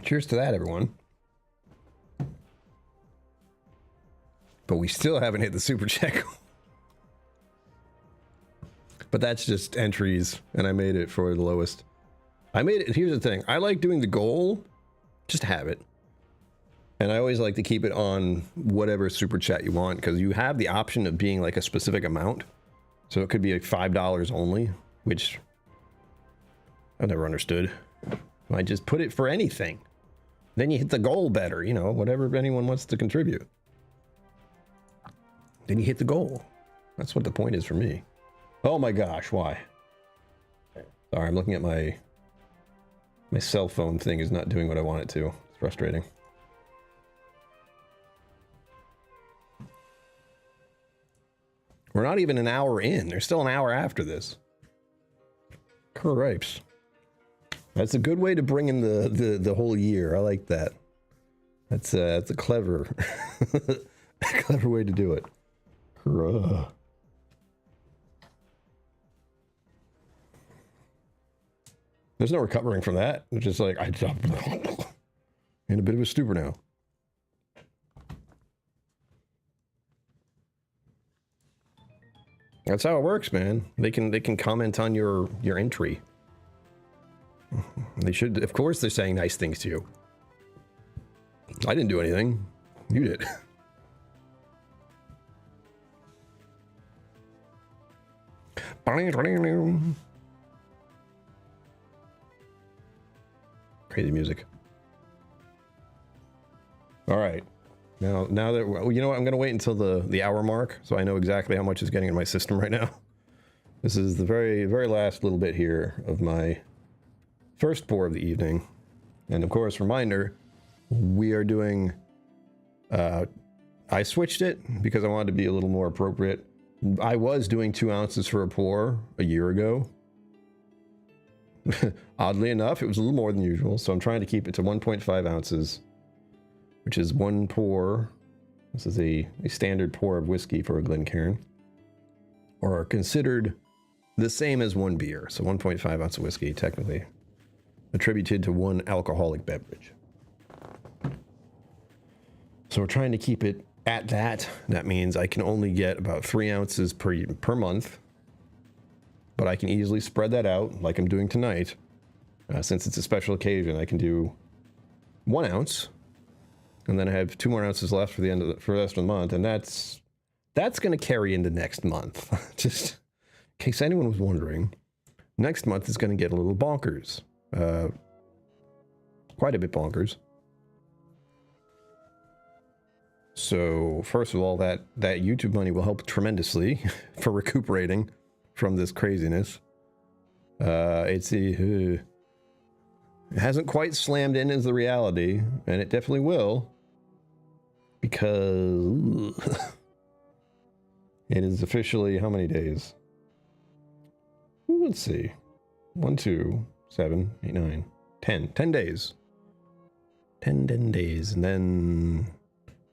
Cheers to that, everyone. But we still haven't hit the super check. But that's just entries, and I made it for the lowest. I made it. Here's the thing. I like doing the goal, just have it. And I always like to keep it on whatever super chat you want, because you have the option of being like a specific amount. So it could be like $5 only, which I've never understood. I just put it for anything. Then you hit the goal better, you know, whatever anyone wants to contribute. Then you hit the goal. That's what the point is for me. Oh my gosh, why? Sorry, I'm looking at my cell phone thing is not doing what I want it to. It's frustrating. We're not even an hour in. There's still an hour after this. Cripes. That's a good way to bring in the whole year. I like that. That's a clever, clever way to do it. There's no recovering from that. It's just like I'm in a bit of a stupor now. That's how it works, man. They can comment on your entry. They should, of course, they're saying nice things to you. I didn't do anything. You did. Crazy music. All right. Now that, you know what, I'm going to wait until the hour mark so I know exactly how much is getting in my system right now. This is the very, very last little bit here of my first pour of the evening. And of course, reminder, we are doing, I switched it because I wanted to be a little more appropriate. I was doing 2 ounces for a pour a year ago. Oddly enough, it was a little more than usual, so I'm trying to keep it to 1.5 ounces, which is 1 pour. This is a standard pour of whiskey for a Glencairn, or considered the same as 1 beer. So 1.5 ounce of whiskey, technically attributed to 1 alcoholic beverage. So we're trying to keep it at that. That means I can only get about 3 ounces per month, but I can easily spread that out like I'm doing tonight Since it's a special occasion, I can do 1 ounce, and then I have 2 more ounces left for the end of for the rest of the month, and that's going to carry into next month. Just in case anyone was wondering, next month is going to get a little bonkers, quite a bit bonkers. So first of all, that YouTube money will help tremendously for recuperating from this craziness. It hasn't quite slammed in as the reality, and it definitely will, because it is officially how many days? Ooh, let's see. 1, 2, 7, 8, 9, 10. 10 days. 10 days. And then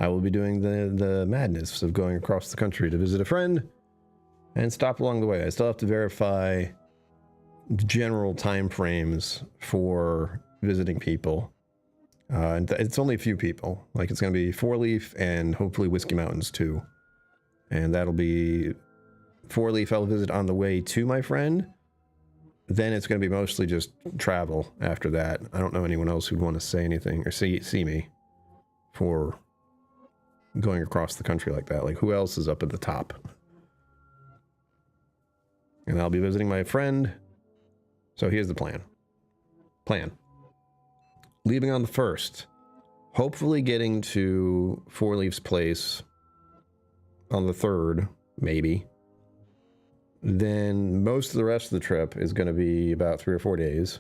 I will be doing the madness of going across the country to visit a friend and stop along the way. I still have to verify general time frames for visiting people. And it's only a few people. Like, it's going to be 4-Leaf and hopefully Whiskey Mountains too. And that'll be 4-Leaf I'll visit on the way to my friend. Then it's going to be mostly just travel after that. I don't know anyone else who'd want to say anything or see me for going across the country like that. Like, who else is up at the top? And I'll be visiting my friend. So here's the plan. Leaving on the 1st. Hopefully getting to 4-Leaf's place on the 3rd, maybe. Then most of the rest of the trip is going to be about 3 or 4 days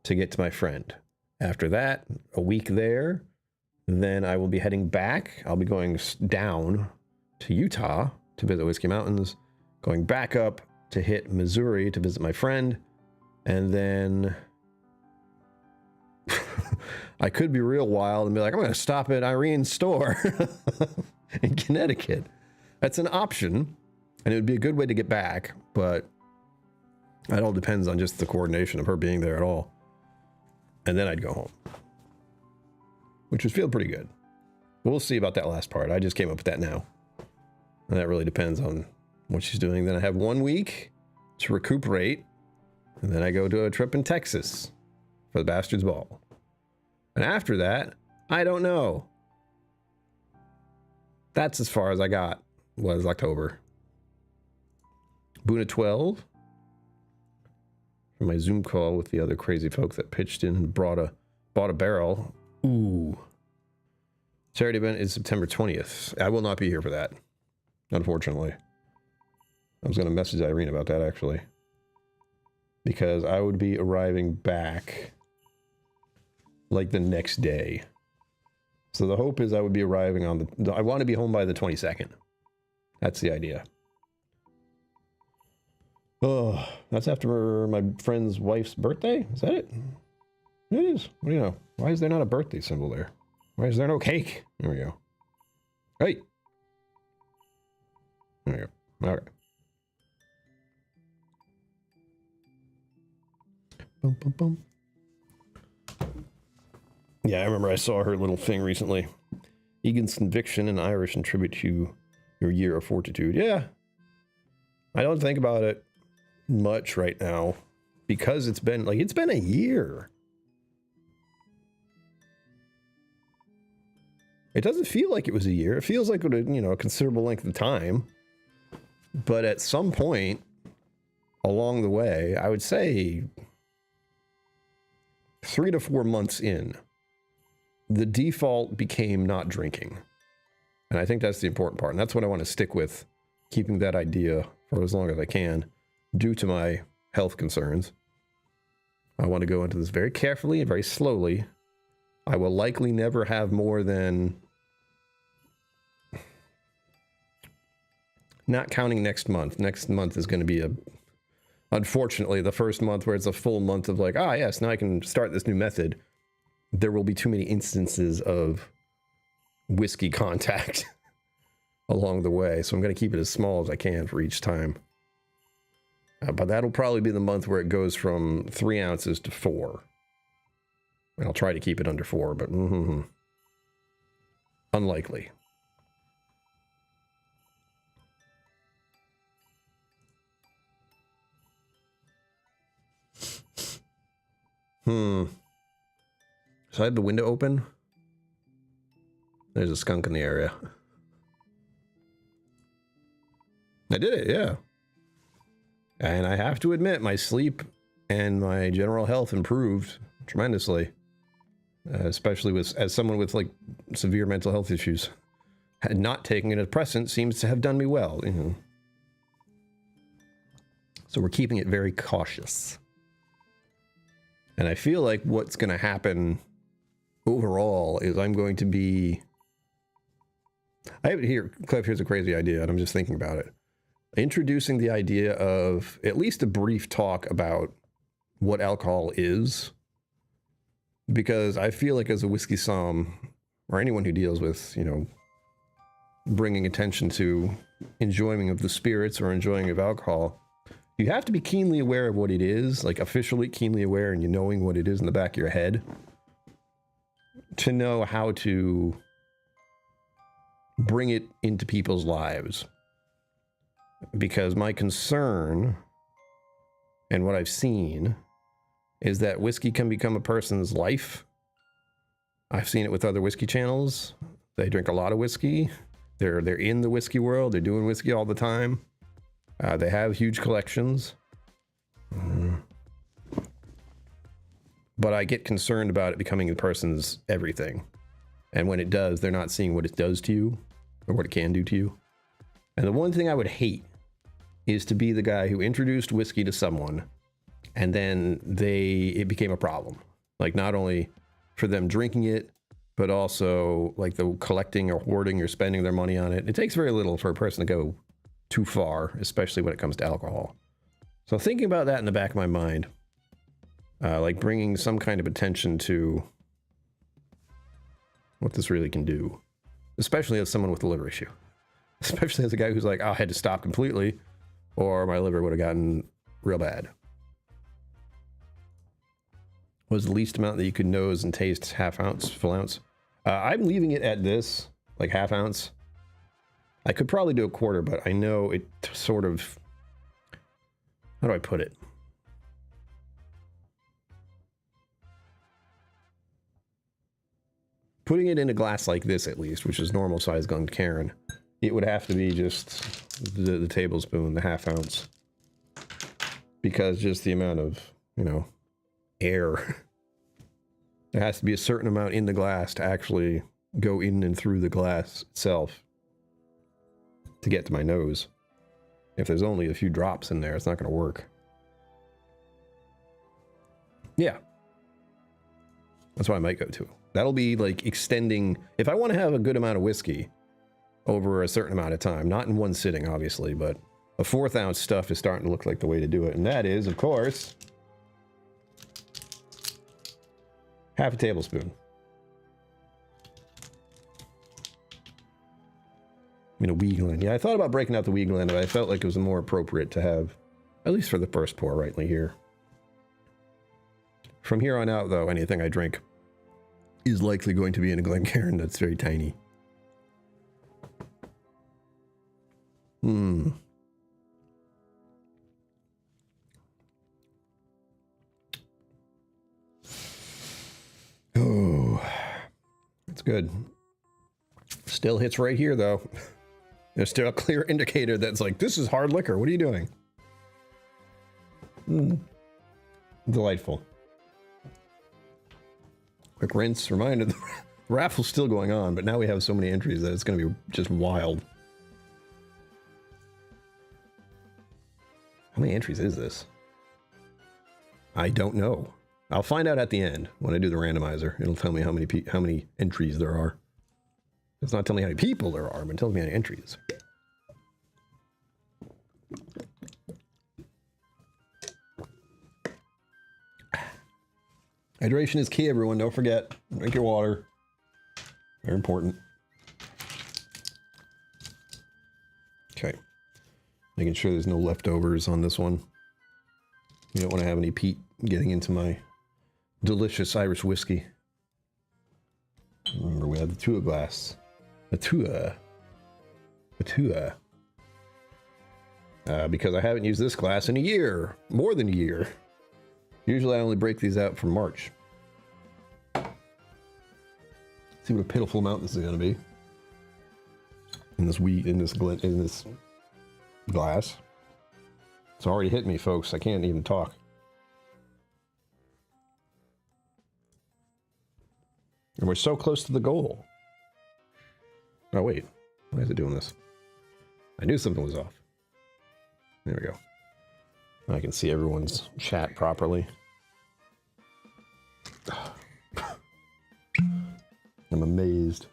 to get to my friend. After that, a week there. Then I will be heading back. I'll be going down to Utah to visit Whiskey Mountains. Going back up to hit Missouri to visit my friend. And then I could be real wild and be like, I'm going to stop at Irene's store in Connecticut. That's an option, and it would be a good way to get back, but that all depends on just the coordination of her being there at all. And then I'd go home, which would feel pretty good. We'll see about that last part. I just came up with that now. And that really depends on what she's doing. Then I have 1 week to recuperate. And then I go to a trip in Texas for the Bastards Ball. And after that, I don't know. That's as far as I got, was October. Boona 12. For my Zoom call with the other crazy folk that pitched in and bought a barrel. Ooh. Charity event is September 20th. I will not be here for that, unfortunately. I was going to message Irene about that, actually. Because I would be arriving back like the next day. So the hope is I would be arriving on I want to be home by the 22nd. That's the idea. Oh, that's after my friend's wife's birthday? Is that it? It is. What do you know? Why is there not a birthday symbol there? Why is there no cake? There we go. Hey. There we go. All right. Boom, boom, boom. Yeah, I remember I saw her little thing recently. Egan's conviction in Irish in tribute to your year of fortitude. Yeah. I don't think about it much right now because it's been a year. It doesn't feel like it was a year. It feels like a considerable length of time. But at some point along the way, I would say 3 to 4 months in, the default became not drinking. And I think that's the important part. And that's what I want to stick with, keeping that idea for as long as I can, due to my health concerns. I want to go into this very carefully and very slowly. I will likely never have more than, not counting next month. Next month is going to be unfortunately, the first month where it's a full month of like, yes, now I can start this new method. There will be too many instances of whiskey contact along the way. So I'm going to keep it as small as I can for each time. But that'll probably be the month where it goes from 3 ounces to 4. And I'll try to keep it under 4, but unlikely. So I have the window open. There's a skunk in the area. I did it, yeah. And I have to admit, my sleep and my general health improved tremendously. Especially as someone with like severe mental health issues. Not taking an antidepressant seems to have done me well, you know. So we're keeping it very cautious. And I feel like what's going to happen overall is I'm going to be... Cliff, here's a crazy idea, and I'm just thinking about it. Introducing the idea of at least a brief talk about what alcohol is. Because I feel like as a whiskey somm, or anyone who deals with, you know, bringing attention to enjoying of the spirits or enjoying of alcohol, you have to be keenly aware of what it is, like officially keenly aware and you knowing what it is in the back of your head to know how to bring it into people's lives. Because my concern and what I've seen is that whiskey can become a person's life. I've seen it with other whiskey channels. They drink a lot of whiskey. They're in the whiskey world. They're doing whiskey all the time. They have huge collections. But I get concerned about it becoming a person's everything. And when it does, they're not seeing what it does to you or what it can do to you. And the one thing I would hate is to be the guy who introduced whiskey to someone and then it became a problem. Like not only for them drinking it, but also like the collecting or hoarding or spending their money on it. It takes very little for a person to go too far, especially when it comes to alcohol. So thinking about that in the back of my mind, like bringing some kind of attention to what this really can do, especially as someone with a liver issue, especially as a guy who's like, oh, I had to stop completely or my liver would have gotten real bad. Was the least amount that you could nose and taste half ounce, full ounce. I'm leaving it at this, like half ounce. I could probably do a quarter, but I know it sort of, how do I put it? Putting it in a glass like this, at least, which is normal size Glencairn, it would have to be just the tablespoon, the half ounce. Because just the amount of, you know, air. There has to be a certain amount in the glass to actually go in and through the glass itself to get to my nose. If there's only a few drops in there, it's not going to work. Yeah. That's what I might go to. That'll be like extending, if I want to have a good amount of whiskey over a certain amount of time, not in one sitting, obviously, but a 4th ounce stuff is starting to look like the way to do it. And that is, of course, half a tablespoon. I mean, a wee glen. Yeah, I thought about breaking out the wee glen, but I felt like it was more appropriate to have, at least for the first pour, rightly here. From here on out, though, anything I drink is likely going to be in a Glencairn that's very tiny. Oh, it's good. Still hits right here, though. There's still a clear indicator that's like, this is hard liquor. What are you doing? Delightful. Quick rinse. Reminder, the raffle's still going on, but now we have so many entries that it's going to be just wild. How many entries is this? I don't know. I'll find out at the end when I do the randomizer. It'll tell me how many entries there are. It's not telling me how many people there are, but it tells me how many entries. Hydration is key, everyone. Don't forget. Drink your water. Very important. Okay. Making sure there's no leftovers on this one. You don't want to have any peat getting into my delicious Irish whiskey. Remember, we had the Tua glass. A Tua. Because I haven't used this glass in a year. More than a year. Usually I only break these out for March. See what a pitiful amount this is going to be. In this glass. It's already hit me, folks. I can't even talk. And we're so close to the goal. Oh, wait. Why is it doing this? I knew something was off. There we go. I can see everyone's chat properly. I'm amazed.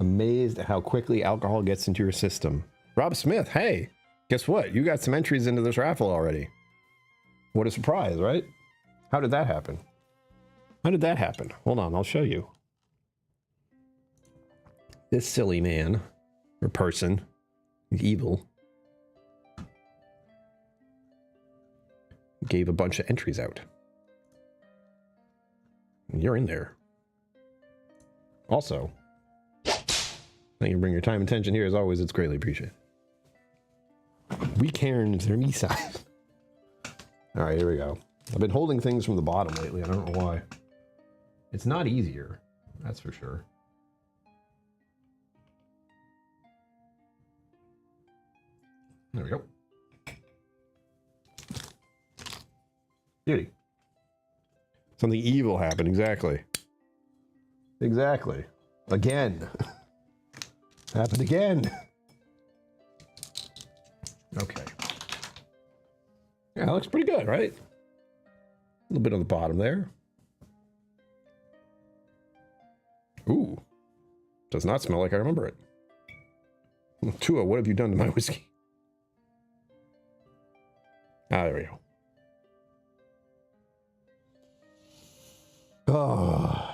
Amazed at how quickly alcohol gets into your system. Rob Smith, hey, guess what? You got some entries into this raffle already. What a surprise, right? How did that happen? How did that happen? Hold on, I'll show you. This silly man, or person, evil, gave a bunch of entries out. And you're in there. Also, thank you for bringing your time and attention here. As always, it's greatly appreciated. We Karen is their knee size. All right, here we go. I've been holding things from the bottom lately. I don't know why. It's not easier, that's for sure. There we go. Beauty. Something evil happened, exactly. Exactly. Again. Happened again. Okay. Yeah, that looks pretty good, right? A little bit on the bottom there. Ooh. Does not smell like I remember it. Tua, what have you done to my whiskey? Ah, there we go. Oh.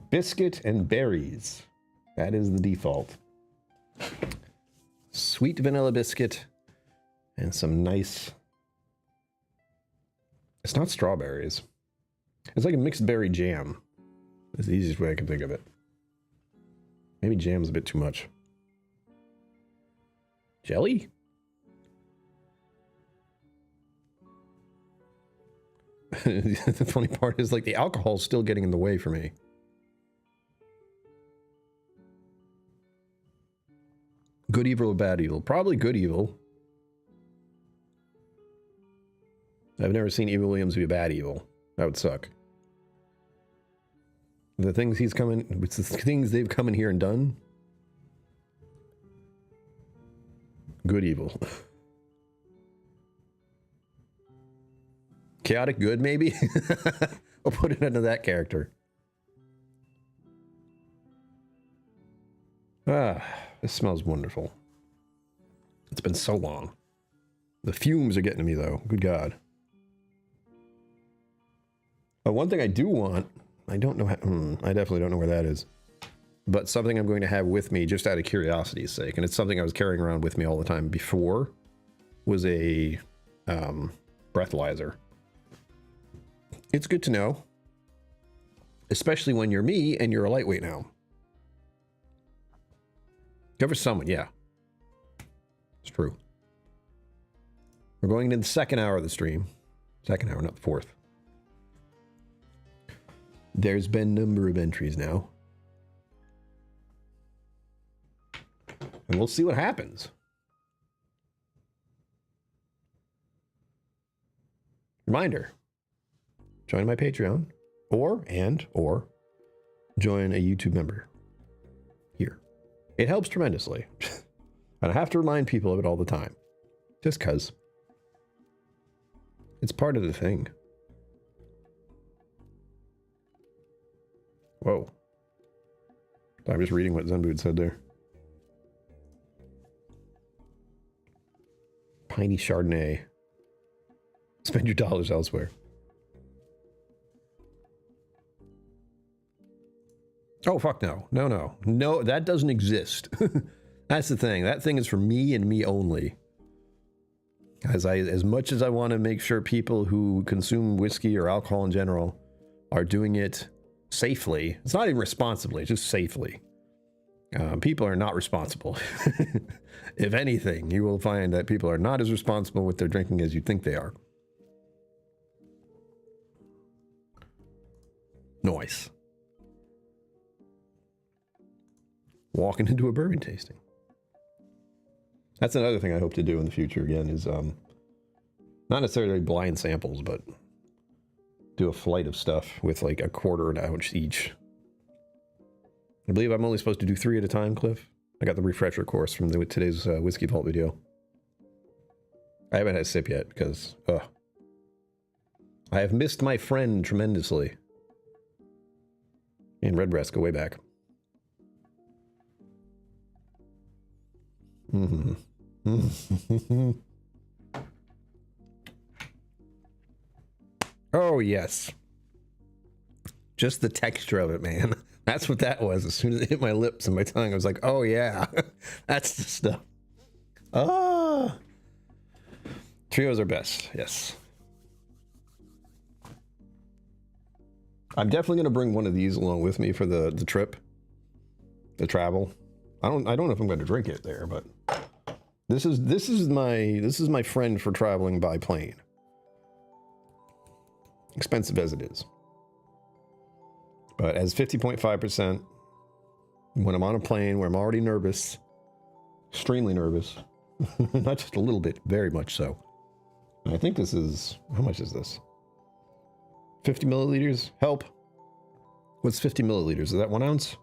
Biscuit and berries. That is the default. Sweet vanilla biscuit and some nice... It's not strawberries. It's like a mixed berry jam. It's the easiest way I can think of it. Maybe jam's a bit too much. Jelly? The funny part is, like, the alcohol's still getting in the way for me. Good evil or bad evil? Probably good evil. I've never seen Evil Williams be a bad evil. That would suck. The things he's coming, it's the things they've come in here and done. Good evil. Chaotic good, maybe? I'll put it into that character. Ah, this smells wonderful. It's been so long. The fumes are getting to me, though. Good God. One thing I do want, I don't know how, I definitely don't know where that is. But something I'm going to have with me just out of curiosity's sake, and it's something I was carrying around with me all the time before, was a breathalyzer. It's good to know, especially when you're me and you're a lightweight now. Cover someone, yeah. It's true. We're going into the second hour of the stream. Second hour, not the fourth. There's been a number of entries now. And we'll see what happens. Reminder. Join my Patreon. Or join a YouTube member. Here. It helps tremendously. And I have to remind people of it all the time. Just because. It's part of the thing. Whoa. I'm just reading what Zenbood said there. Piney Chardonnay. Spend your dollars elsewhere. Oh, fuck no. No, no. No, that doesn't exist. That's the thing. That thing is for me and me only. As much as I want to make sure people who consume whiskey or alcohol in general are doing it safely. It's not even responsibly, it's just safely. People are not responsible. If anything, you will find that people are not as responsible with their drinking as you think they are. Nice. Walking into a bourbon tasting. That's another thing I hope to do in the future again is not necessarily blind samples, but do a flight of stuff with like a quarter an ounce each. I believe I'm only supposed to do 3 at a time, Cliff. I got the refresher course from today's Whiskey Vault video. I haven't had a sip yet because I have missed my friend tremendously. And Redbreast go way back. Oh, yes. Just the texture of it, man. That's what that was. As soon as it hit my lips and my tongue, I was like, oh, yeah. That's the stuff. Ah. Trios are best. Yes. I'm definitely going to bring one of these along with me for the trip. The travel. I don't know if I'm going to drink it there, but this is my friend for traveling by plane. Expensive as it is. But as 50.5%, when I'm on a plane where I'm already nervous, extremely nervous, not just a little bit, very much so. And I think this is, how much is this? 50 milliliters? Help. What's 50 milliliters? Is that 1 ounce?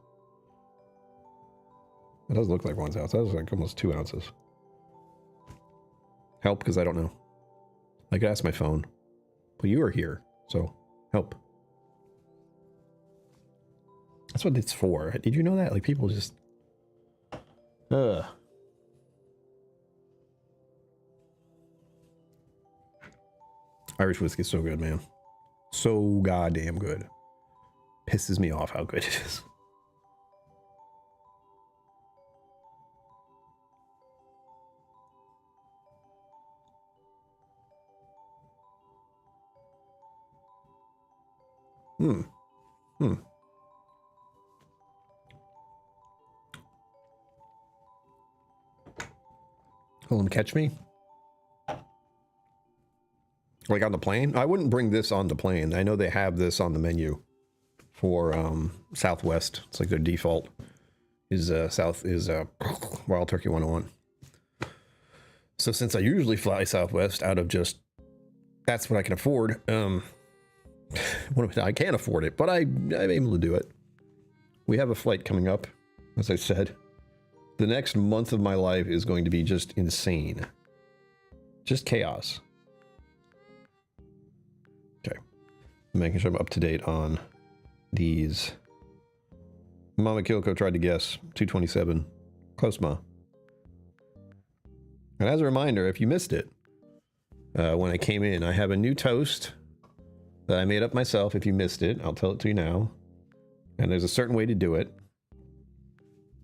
It does look like 1 ounce. That was like almost 2 ounces. Help, because I don't know. I could ask my phone. But you are here, so help. That's what it's for. Did you know that? Like, people just... Irish whiskey is so good, man. So goddamn good. Pisses me off how good it is. Will them catch me? Like on the plane? I wouldn't bring this on the plane. I know they have this on the menu for Southwest. It's like their default is Wild Turkey 101. So since I usually fly Southwest out of just that's what I can afford. I can't afford it, but I'm able to do it. We have a flight coming up, as I said. The next month of my life is going to be just insane. Just chaos. Okay. I'm making sure I'm up to date on these. Mama KillCo tried to guess 227. Close, Ma. And as a reminder, if you missed it, when I came in, I have a new toast that I made up myself. If you missed it, I'll tell it to you now. And there's a certain way to do it.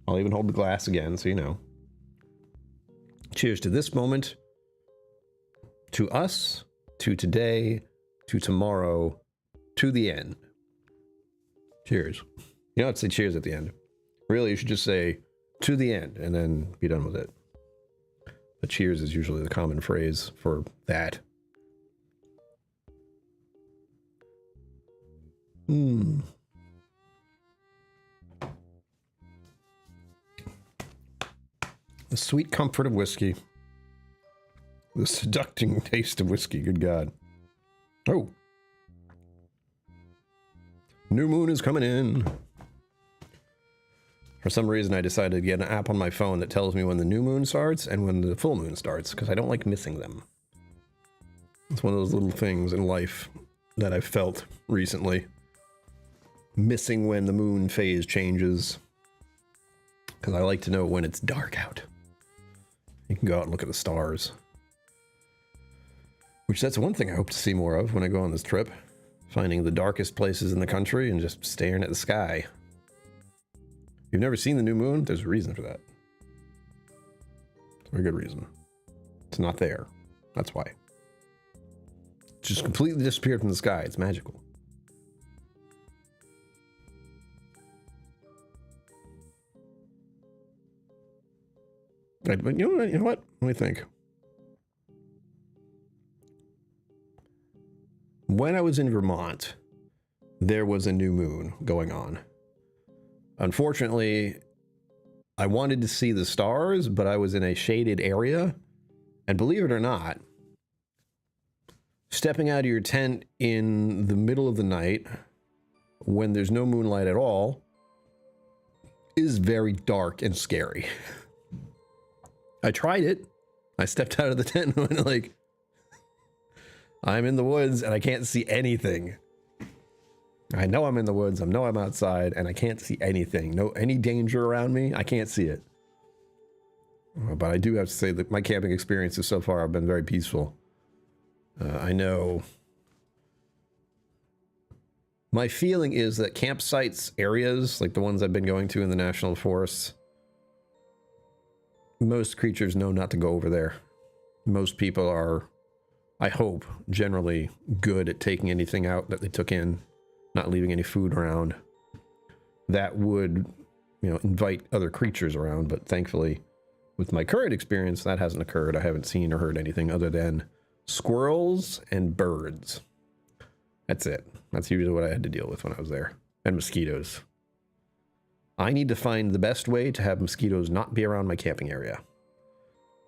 I'll even hold the glass again, so you know. Cheers to this moment, to us, to today, to tomorrow, to the end. Cheers. You don't have to say cheers at the end. Really, you should just say to the end and then be done with it. But cheers is usually the common phrase for that. The sweet comfort of whiskey. The seducing taste of whiskey. Good God. Oh. New moon is coming in. For some reason, I decided to get an app on my phone that tells me when the new moon starts and when the full moon starts, because I don't like missing them. It's one of those little things in life that I've felt recently. Missing when the moon phase changes. Because I like to know when it's dark out. You can go out and look at the stars. Which that's one thing I hope to see more of when I go on this trip. Finding the darkest places in the country and just staring at the sky. If you've never seen the new moon, there's a reason for that. It's a very good reason. It's not there. That's why. It just completely disappeared from the sky. It's magical. Right, but you know what? Let me think. When I was in Vermont, there was a new moon going on. Unfortunately, I wanted to see the stars, but I was in a shaded area. And believe it or not, stepping out of your tent in the middle of the night when there's no moonlight at all is very dark and scary. I tried it. I stepped out of the tent and went like, I'm in the woods and I can't see anything. I know I'm in the woods. I know I'm outside and I can't see anything. No, any danger around me. I can't see it. But I do have to say that my camping experiences so far have been very peaceful. I know my feeling is that campsites areas, like the ones I've been going to in the national forests, most creatures know not to go over there. Most people are, I hope, generally good at taking anything out that they took in, not leaving any food around. That would, you know, invite other creatures around, but thankfully, with my current experience, that hasn't occurred. I haven't seen or heard anything other than squirrels and birds. That's it. That's usually what I had to deal with when I was there. And mosquitoes. I need to find the best way to have mosquitoes not be around my camping area.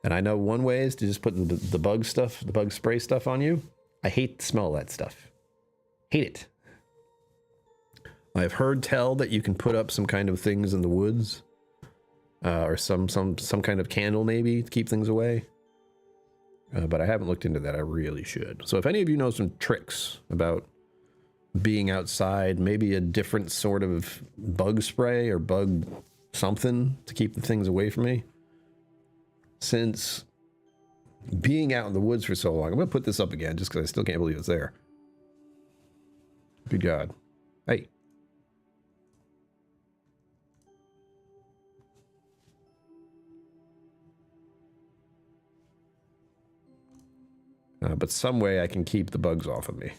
And I know one way is to just put the bug stuff, the bug spray stuff on you. I hate the smell of that stuff. Hate it. I've heard tell that you can put up some kind of things in the woods. Or some kind of candle maybe to keep things away. But I haven't looked into that. I really should. So if any of you know some tricks about being outside, maybe a different sort of bug spray or bug something to keep the things away from me. Since being out in the woods for so long, I'm going to put this up again just because I still can't believe it's there. Good God. Hey. But some way I can keep the bugs off of me.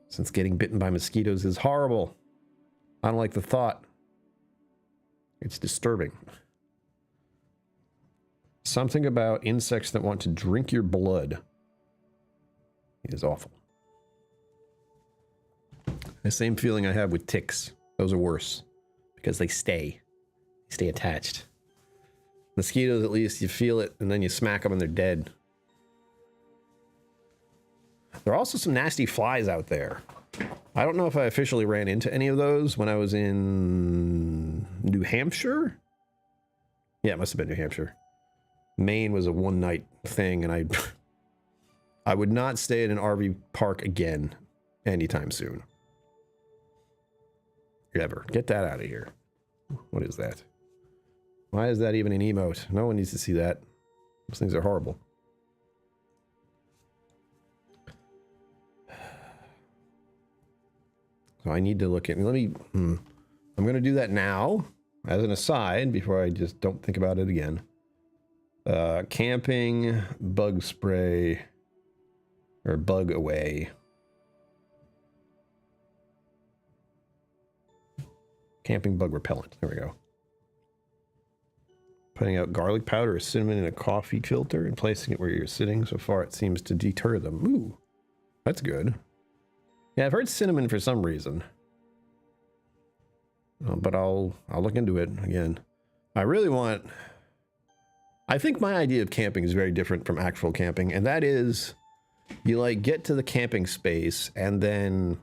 Since getting bitten by mosquitoes is horrible. I don't like the thought. It's disturbing. Something about insects that want to drink your blood is awful. The same feeling I have with ticks. Those are worse. Because they stay. They stay attached. Mosquitoes, at least, you feel it, and then you smack them and they're dead. There are also some nasty flies out there. I don't know if I officially ran into any of those when I was in New Hampshire. Yeah, it must have been New Hampshire. Maine was a one-night thing, and I would not stay at an RV park again anytime soon. Ever. Get that out of here. What is that? Why is that even an emote? No one needs to see that. Those things are horrible. So I need to look at, I'm going to do that now as an aside before I just don't think about it again. Camping, bug spray, or bug away. Camping bug repellent. There we go. Putting out garlic powder or cinnamon in a coffee filter and placing it where you're sitting. So far it seems to deter them. Ooh, that's good. Yeah, I've heard cinnamon for some reason. But I'll look into it again. I think my idea of camping is very different from actual camping, and that is you like get to the camping space and then,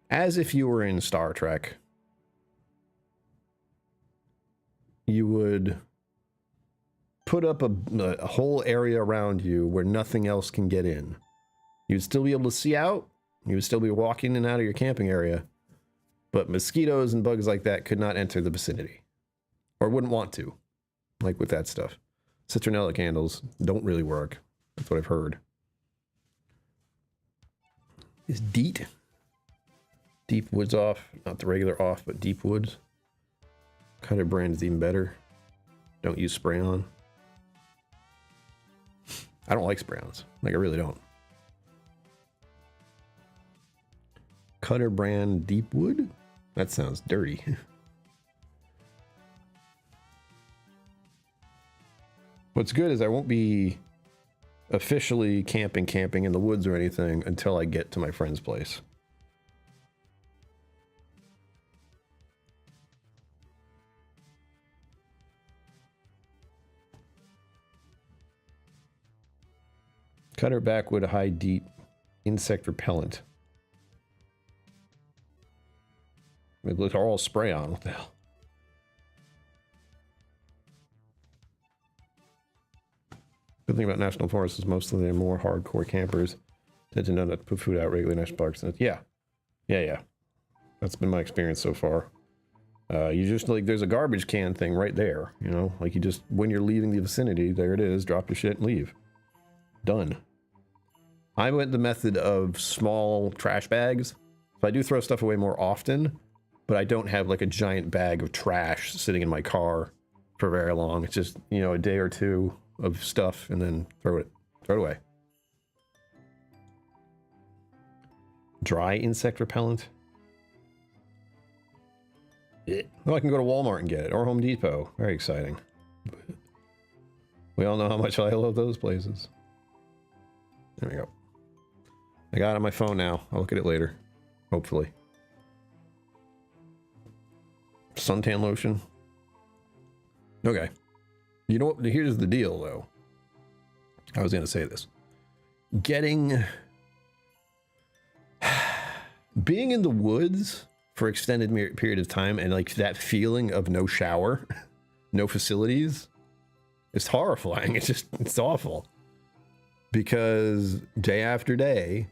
as if you were in Star Trek, you would put up a whole area around you where nothing else can get in. You'd still be able to see out. You would still be walking in and out of your camping area, but mosquitoes and bugs like that could not enter the vicinity, or wouldn't want to, like with that stuff. Citronella candles don't really work. That's what I've heard. Is deep woods off? Not the regular off, but deep woods. Cutter brand is even better. Don't use spray-on. I don't like spray-ons. Like, I really don't. Cutter brand deep wood? That sounds dirty. What's good is I won't be officially camping in the woods or anything until I get to my friend's place. Cutter backwood high deep insect repellent. It looks all spray on. What the hell? Good thing about national forests is most of them more hardcore campers tend to know not to put food out regularly in national parks. Yeah. That's been my experience so far. You just like there's a garbage can thing right there, you know, like you just when you're leaving the vicinity, there it is, drop your shit and leave. Done. I went the method of small trash bags. So I do throw stuff away more often, but I don't have like a giant bag of trash sitting in my car for very long. It's just, you know, a day or two of stuff and then throw it away. Dry insect repellent. Oh, I can go to Walmart and get it, or Home Depot. Very exciting. We all know how much I love those places. There we go. I got it on my phone now. I'll look at it later. Hopefully. Suntan lotion. Okay. You know what? Here's the deal, though. I was going to say this. Being in the woods for extended period of time and like that feeling of no shower, no facilities, it's horrifying. It's awful. Because day after day,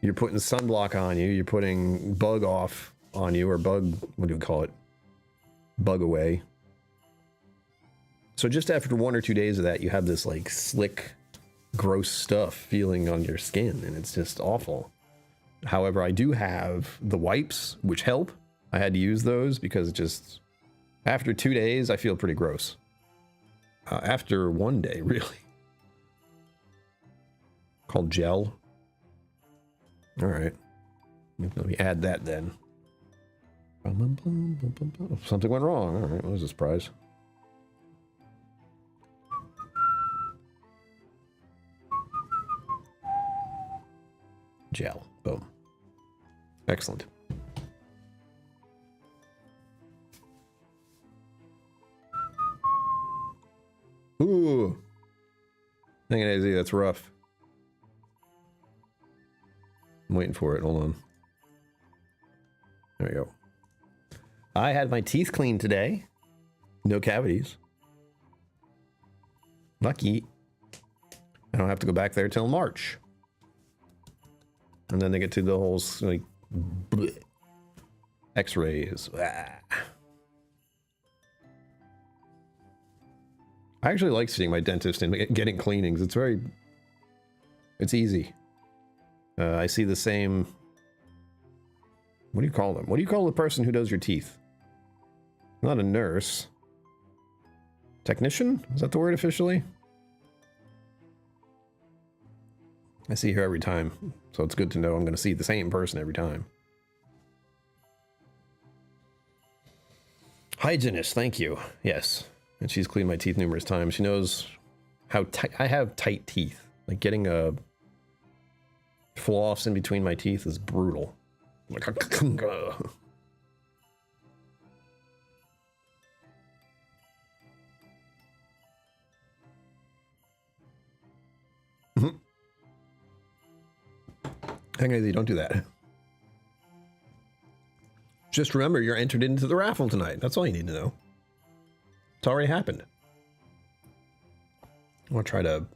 you're putting sunblock on you, you're putting bug off on you, or bug, what do you call it? Bug away. So just after 1 or 2 days of that, you have this like slick, gross stuff feeling on your skin, and it's just awful. However, I do have the wipes, which help. I had to use those because it just, after 2 days, I feel pretty gross. After 1 day, really. Called gel. All right. Let me add that then. Something went wrong. All right, what was the surprise? Gel. Boom. Excellent. Ooh. Hang on, AZ, that's rough. I'm waiting for it. Hold on. There we go. I had my teeth cleaned today. No cavities. Lucky. I don't have to go back there till March. And then they get to the whole, like, x-rays. I actually like seeing my dentist and getting cleanings. It's easy. I see the same, what do you call them? What do you call the person who does your teeth? Not a nurse. Technician? Is that the word officially? I see her every time, so it's good to know I'm going to see the same person every time. Hygienist, thank you. Yes, and she's cleaned my teeth numerous times. She knows how tight I have tight teeth. Like getting a floss in between my teeth is brutal. Like, hang on, don't do that. Just remember, you're entered into the raffle tonight. That's all you need to know. It's already happened. I want to try to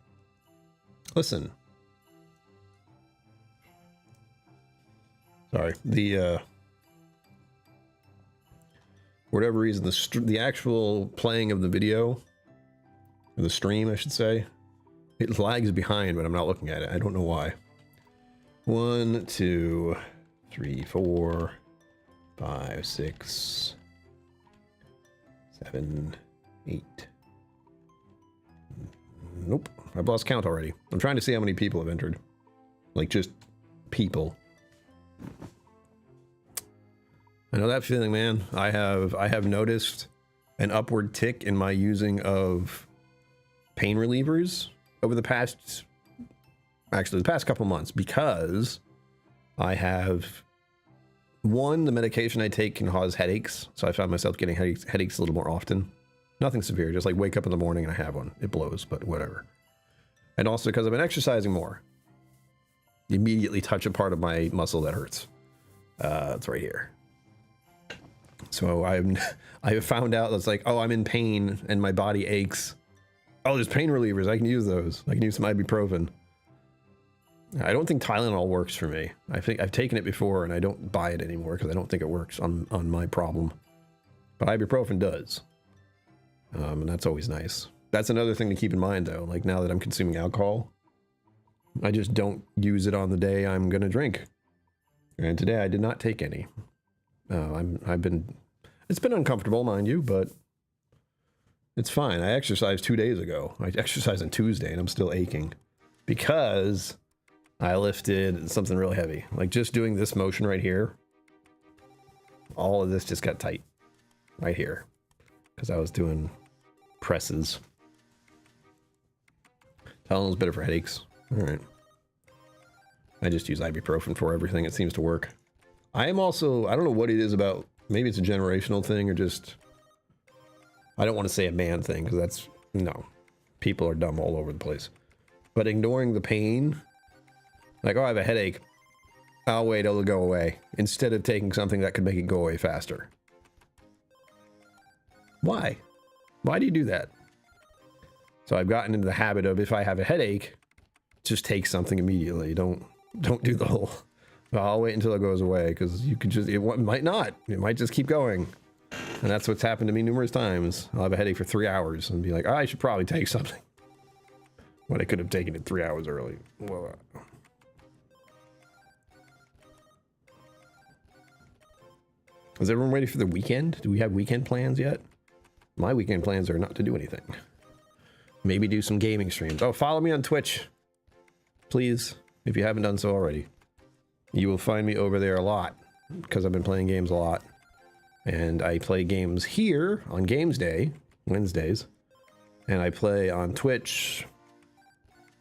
listen. Sorry, the for whatever reason, the actual playing of the video, the stream, I should say, it lags behind when I'm not looking at it. I don't know why. 1, 2, 3, 4, 5, 6, 7, 8. Nope, I've lost count already. I'm trying to see how many people have entered. Like, just people. I know that feeling, man. I have noticed an upward tick in my using of pain relievers over the past couple months, because I have, one, the medication I take can cause headaches, so I found myself getting headaches a little more often. Nothing severe, just like wake up in the morning and I have one. It blows, but whatever. And also because I've been exercising more. Immediately touch a part of my muscle that hurts. It's right here. So I have found out that's like, oh, I'm in pain and my body aches. Oh, there's pain relievers. I can use those. I can use some ibuprofen. I don't think Tylenol works for me. I think I've taken it before and I don't buy it anymore because I don't think it works on my problem. But ibuprofen does. And that's always nice. That's another thing to keep in mind though. Like now that I'm consuming alcohol, I just don't use it on the day I'm going to drink. And today I did not take any. It's been uncomfortable, mind you, but it's fine. I exercised 2 days ago. I exercised on Tuesday and I'm still aching because I lifted something really heavy. Like just doing this motion right here. All of this just got tight right here because I was doing presses. Tylenol's better for headaches. All right. I just use ibuprofen for everything. It seems to work. I am also, I don't know what it is about, maybe it's a generational thing or just, I don't want to say a man thing because that's, no. People are dumb all over the place. But ignoring the pain, like, oh, I have a headache. I'll wait, it'll go away. Instead of taking something that could make it go away faster. Why? Why do you do that? So I've gotten into the habit of if I have a headache, just take something immediately. Don't do the whole, I'll wait until it goes away because you could just, it might not. It might just keep going. And that's what's happened to me numerous times. I'll have a headache for 3 hours and be like, oh, I should probably take something. When I could have taken it 3 hours early. Well, is everyone ready for the weekend? Do we have weekend plans yet? My weekend plans are not to do anything. Maybe do some gaming streams. Oh, follow me on Twitch. Please, if you haven't done so already. You will find me over there a lot because I've been playing games a lot. And I play games here on Games Day, Wednesdays. And I play on Twitch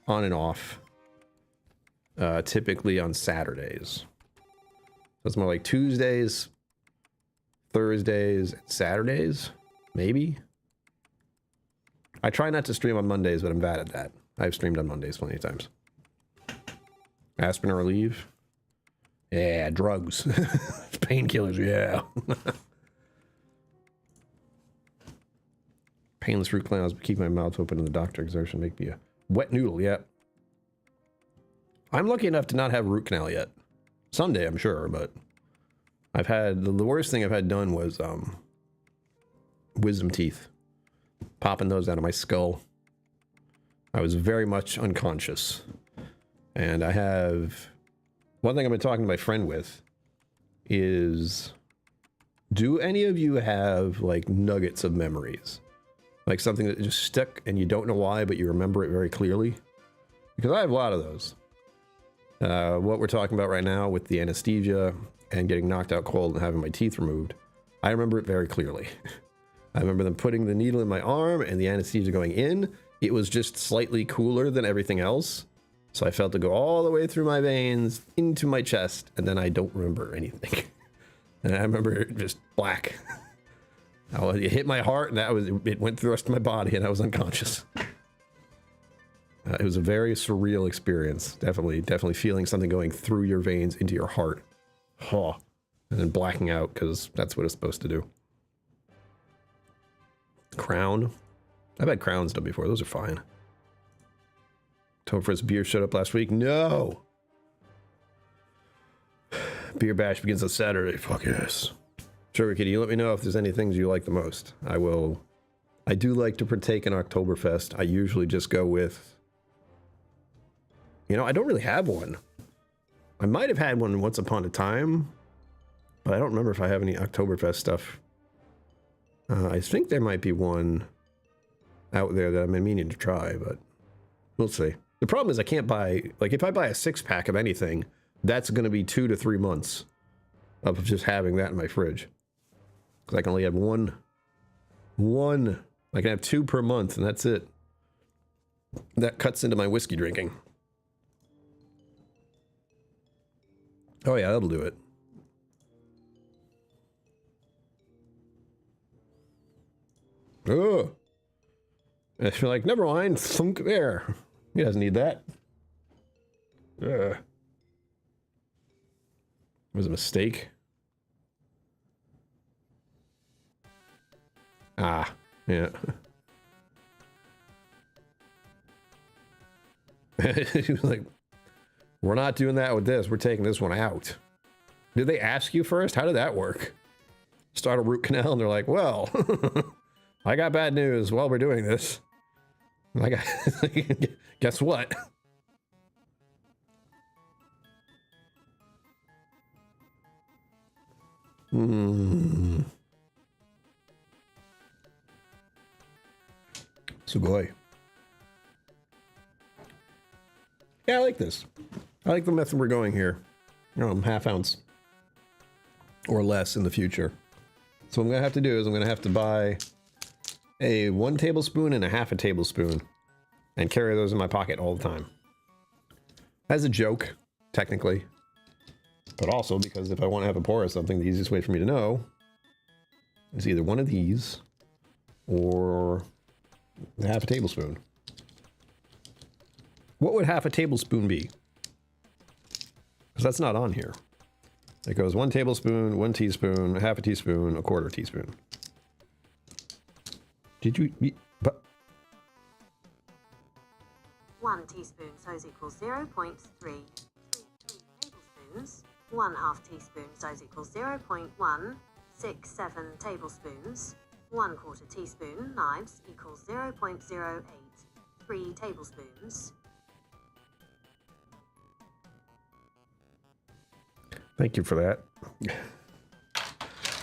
on and off, typically on Saturdays. So it's more like Tuesdays, Thursdays, and Saturdays, maybe. I try not to stream on Mondays, but I'm bad at that. I've streamed on Mondays plenty of times. Aspirin or Relieve? Yeah, drugs. Painkillers, yeah. Painless root canals, keep my mouth open and the doctor exertion make me a wet noodle, yeah. I'm lucky enough to not have a root canal yet. Someday, I'm sure, but I've had, the worst thing I've had done was wisdom teeth. Popping those out of my skull. I was very much unconscious. And I have, one thing I've been talking to my friend with is, do any of you have like nuggets of memories? Like something that just stuck and you don't know why, but you remember it very clearly? Because I have a lot of those. What we're talking about right now with the anesthesia and getting knocked out cold and having my teeth removed, I remember it very clearly. I remember them putting the needle in my arm and the anesthesia going in. It was just slightly cooler than everything else. So I felt it go all the way through my veins into my chest, and then I don't remember anything. And I remember it just black. It hit my heart, and it went through the rest of my body, and I was unconscious. It was a very surreal experience. Definitely feeling something going through your veins into your heart. Huh. And then blacking out, because that's what it's supposed to do. Crown. I've had crowns done before. Those are fine. Topher's beer showed up last week. No! Beer bash begins on Saturday. Fuck yes. Sugar Kitty, you let me know if there's any things you like the most. I will. I do like to partake in Oktoberfest. I usually just go with, you know, I don't really have one. I might have had one once upon a time, but I don't remember if I have any Oktoberfest stuff. I think there might be one out there that I'm meaning to try, but we'll see. The problem is I can't buy, like if I buy a 6-pack of anything, that's going to be 2 to 3 months of just having that in my fridge. Because I can only have one. I can have 2 per month, and that's it. That cuts into my whiskey drinking. Oh yeah, that'll do it. Oh. And I feel like, never mind, thunk there. He doesn't need that. It was a mistake. Ah, yeah. He was like, we're not doing that with this. We're taking this one out. Did they ask you first? How did that work? Start a root canal and they're like, well, I got bad news while we're doing this. I got, guess what? Sugoi. Yeah, I like this. I like the method we're going here. Half ounce or less in the future. So what I'm gonna have to do is I'm gonna have to buy a 1 tablespoon and a half a tablespoon and carry those in my pocket all the time. As a joke, technically. But also because if I want to have a pour of something, the easiest way for me to know is either one of these or half a tablespoon. What would half a tablespoon be? Because that's not on here. It goes 1 tablespoon, 1 teaspoon, half a teaspoon, a quarter teaspoon. Did you... But 1 teaspoon sows equals 0.333 tablespoons. 1/2 teaspoon sows equals 0.167 tablespoons. 1/4 teaspoon knives equals 0.083 tablespoons. Thank you for that.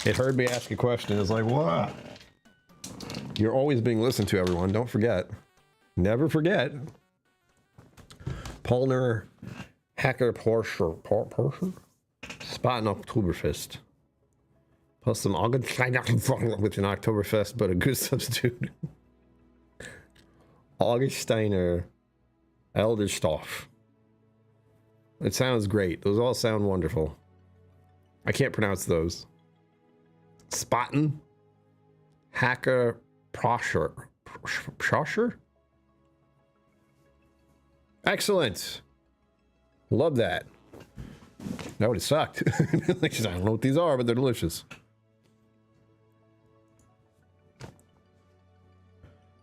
It heard me ask a question. It's like, what? You're always being listened to, everyone. Don't forget. Never forget. Polner Hacker Porsche Spot an Oktoberfest. Plus some Augustiner with an Oktoberfest, but a good substitute. Augustiner Elderstoff. It sounds great. Those all sound wonderful. I can't pronounce those. Spaten Hacker Proscher. Excellent. Love that. That would have sucked. I don't know what these are, but they're delicious.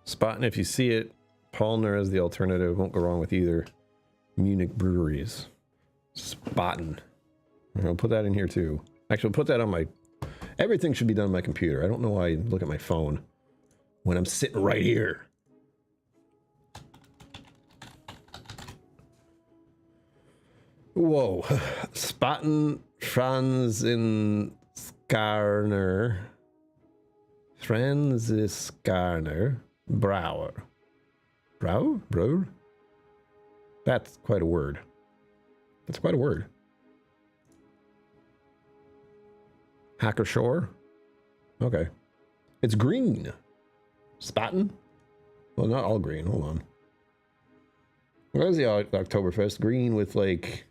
Spaten, if you see it, Polner is the alternative. Won't go wrong with either. Munich breweries. Spaten. I'll put that in here too. Actually, I'll put that on my... Everything should be done on my computer. I don't know why I look at my phone when I'm sitting right here. Whoa. Spaten Franziskarner. Franziskarner Brauer. Brewer? That's quite a word. That's quite a word. Hacker Shore? Okay. It's green. Spaten? Well, not all green. Hold on. Where's the Oktoberfest? Green with, like,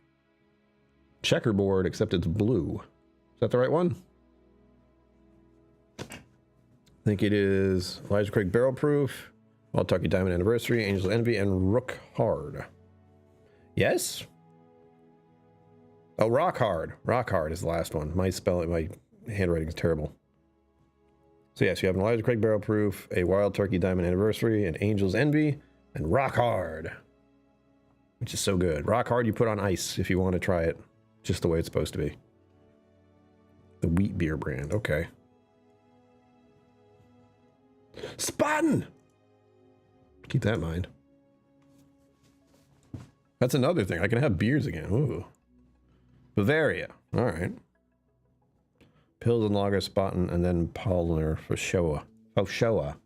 checkerboard, except it's blue. Is that the right one? I think it is Elijah Craig Barrel Proof, Wild Turkey Diamond Anniversary, Angel's Envy, and Rook Hard. Yes? Oh, Rock Hard. Rock Hard is the last one. My handwriting is terrible. So yes, you have an Elijah Craig Barrel Proof, a Wild Turkey Diamond Anniversary, an Angel's Envy, and Rock Hard, which is so good. Rock Hard you put on ice if you want to try it, just the way it's supposed to be. The wheat beer brand, okay. Spaten! Keep that in mind. That's another thing. I can have beers again. Ooh. Bavaria. All right. Pills and Lager, Spaten, and then Polner for Showa. Oh, Showa.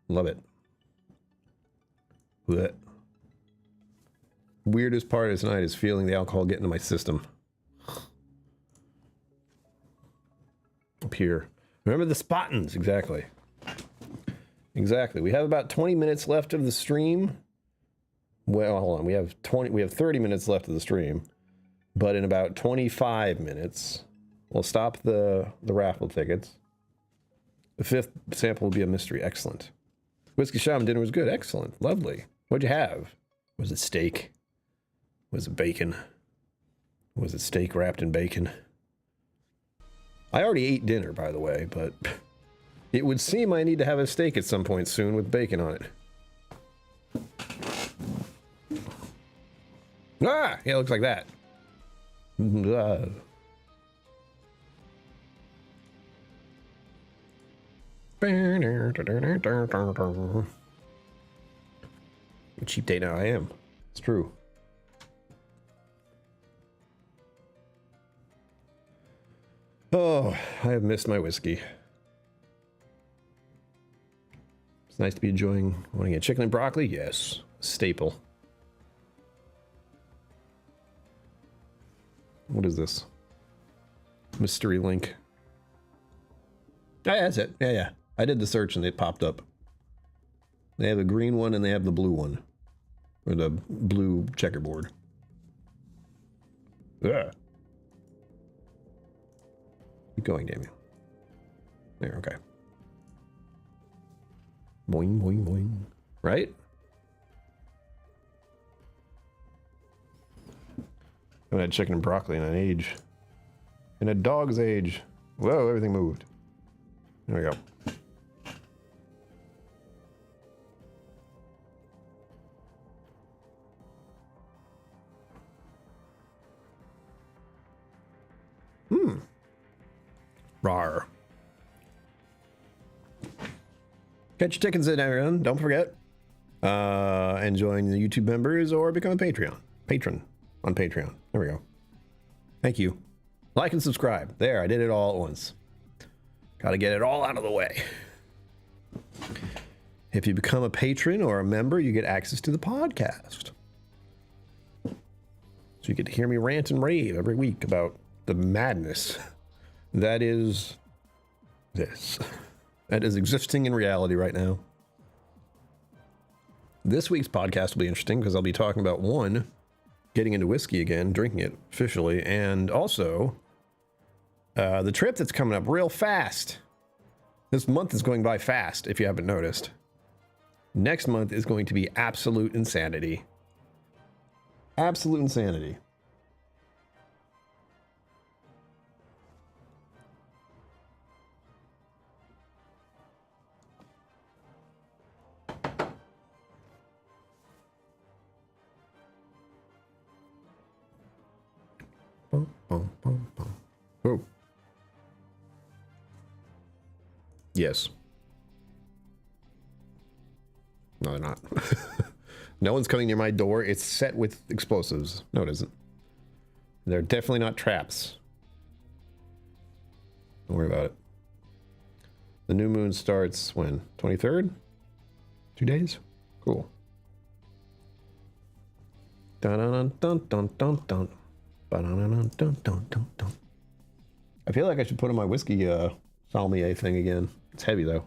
Love it. Blech. Weirdest part of tonight is feeling the alcohol get into my system. Up here. Remember the Spatens, exactly. Exactly. We have about 20 minutes left of the stream. Well, hold on. We have 30 minutes left of the stream. But in about 25 minutes, we'll stop the raffle tickets. The 5th sample will be a mystery. Excellent. Whiskey Shaman dinner was good. Excellent. Lovely. What'd you have? Was it steak? Was it bacon? Was it steak wrapped in bacon? I already ate dinner, by the way, but it would seem I need to have a steak at some point soon with bacon on it. Ah! Yeah, it looks like that. What cheap date now I am. It's true. Oh, I have missed my whiskey. It's nice to be enjoying. Want to get chicken and broccoli? Yes. Staple. What is this? Mystery link. Oh, yeah, that's it. Yeah, yeah. I did the search and it popped up. They have the green one and they have the blue one. Or the blue checkerboard. Yeah. Keep going, Damien. There, okay. Boing, boing, boing. Right? I haven't had chicken and broccoli in an age. In a dog's age. Whoa, everything moved. There we go. Rawr. Catch your tickets in, everyone. Don't forget. And join the YouTube members or become a patron on Patreon. There we go. Thank you. Like and subscribe. There, I did it all at once. Got to get it all out of the way. If you become a patron or a member, you get access to the podcast. So you get to hear me rant and rave every week about the madness that is this. That is existing in reality right now. This week's podcast will be interesting because I'll be talking about, one, getting into whiskey again, drinking it officially, and also the trip that's coming up real fast. This month is going by fast, if you haven't noticed. Next month is going to be absolute insanity. Absolute insanity. Bum, bum, bum, bum. Oh. Yes. No, they're not. No one's coming near my door. It's set with explosives. No, it isn't. They're definitely not traps. Don't worry about it. The new moon starts when? 23rd? 2 days? Cool. Dun dun dun dun dun dun. Dun dun dun dun dun dun. I feel like I should put on my whiskey sommelier thing again. It's heavy though.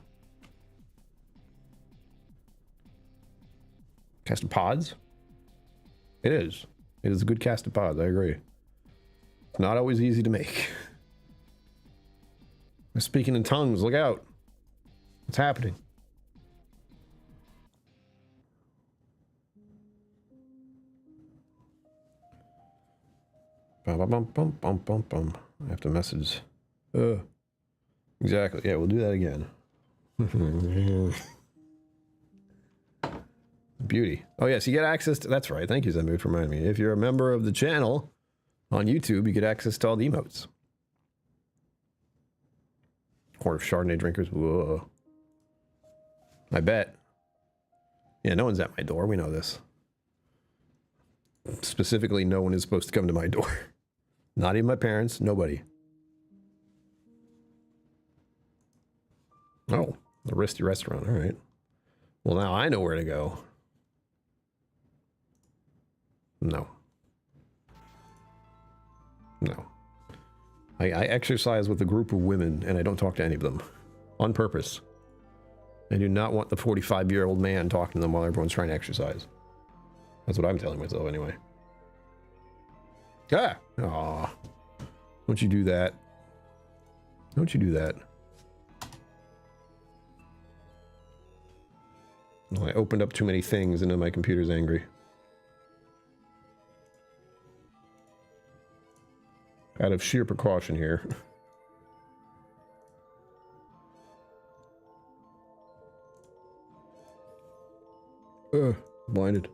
Cast of pods? It is. It is a good cast of pods, I agree. It's not always easy to make. I'm speaking in tongues, look out. What's happening? Bum, bum, bum, bum, bum, bum. I have to message. Exactly. Yeah, we'll do that again. Beauty. Oh, yes, you get access to... That's right. Thank you, Zenmood, for reminding me. If you're a member of the channel on YouTube, you get access to all the emotes. Corner of Chardonnay drinkers. Whoa. I bet. Yeah, no one's at my door. We know this. Specifically, no one is supposed to come to my door. Not even my parents. Nobody. Oh, the Risty restaurant. All right. Well, now I know where to go. No. No. I exercise with a group of women, and I don't talk to any of them. On purpose. I do not want the 45-year-old man talking to them while everyone's trying to exercise. That's what I'm telling myself, anyway. Ah! Aw. Don't you do that. Don't you do that. Well, I opened up too many things, and then my computer's angry. out of sheer precaution here. Blinded.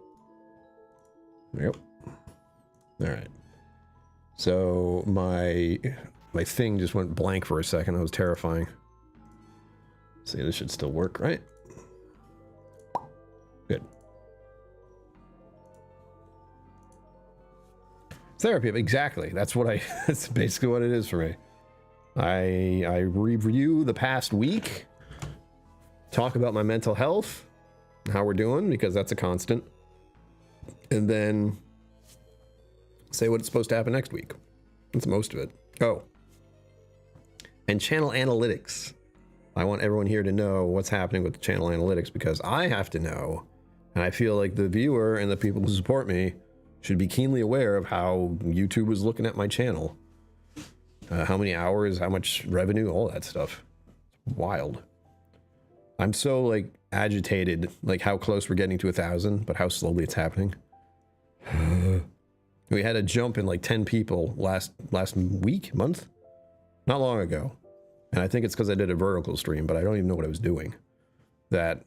Yep. All right. So my thing just went blank for a second. That was terrifying. See, this should still work, right? Good. Therapy, exactly. That's what I. That's basically what it is for me. I review the past week, talk about my mental health, how we're doing, because that's a constant, and then say what's supposed to happen next week. That's most of it. Oh, and channel analytics. I want everyone here to know what's happening with the channel analytics, because I have to know, and I feel like the viewer and the people who support me should be keenly aware of how YouTube is looking at my channel. How many hours, how much revenue, all that stuff. It's wild. I'm so like agitated, like how close we're getting to 1,000, but how slowly it's happening. We had a jump in like 10 people last month, not long ago. And I think it's because I did a vertical stream, but I don't even know what I was doing to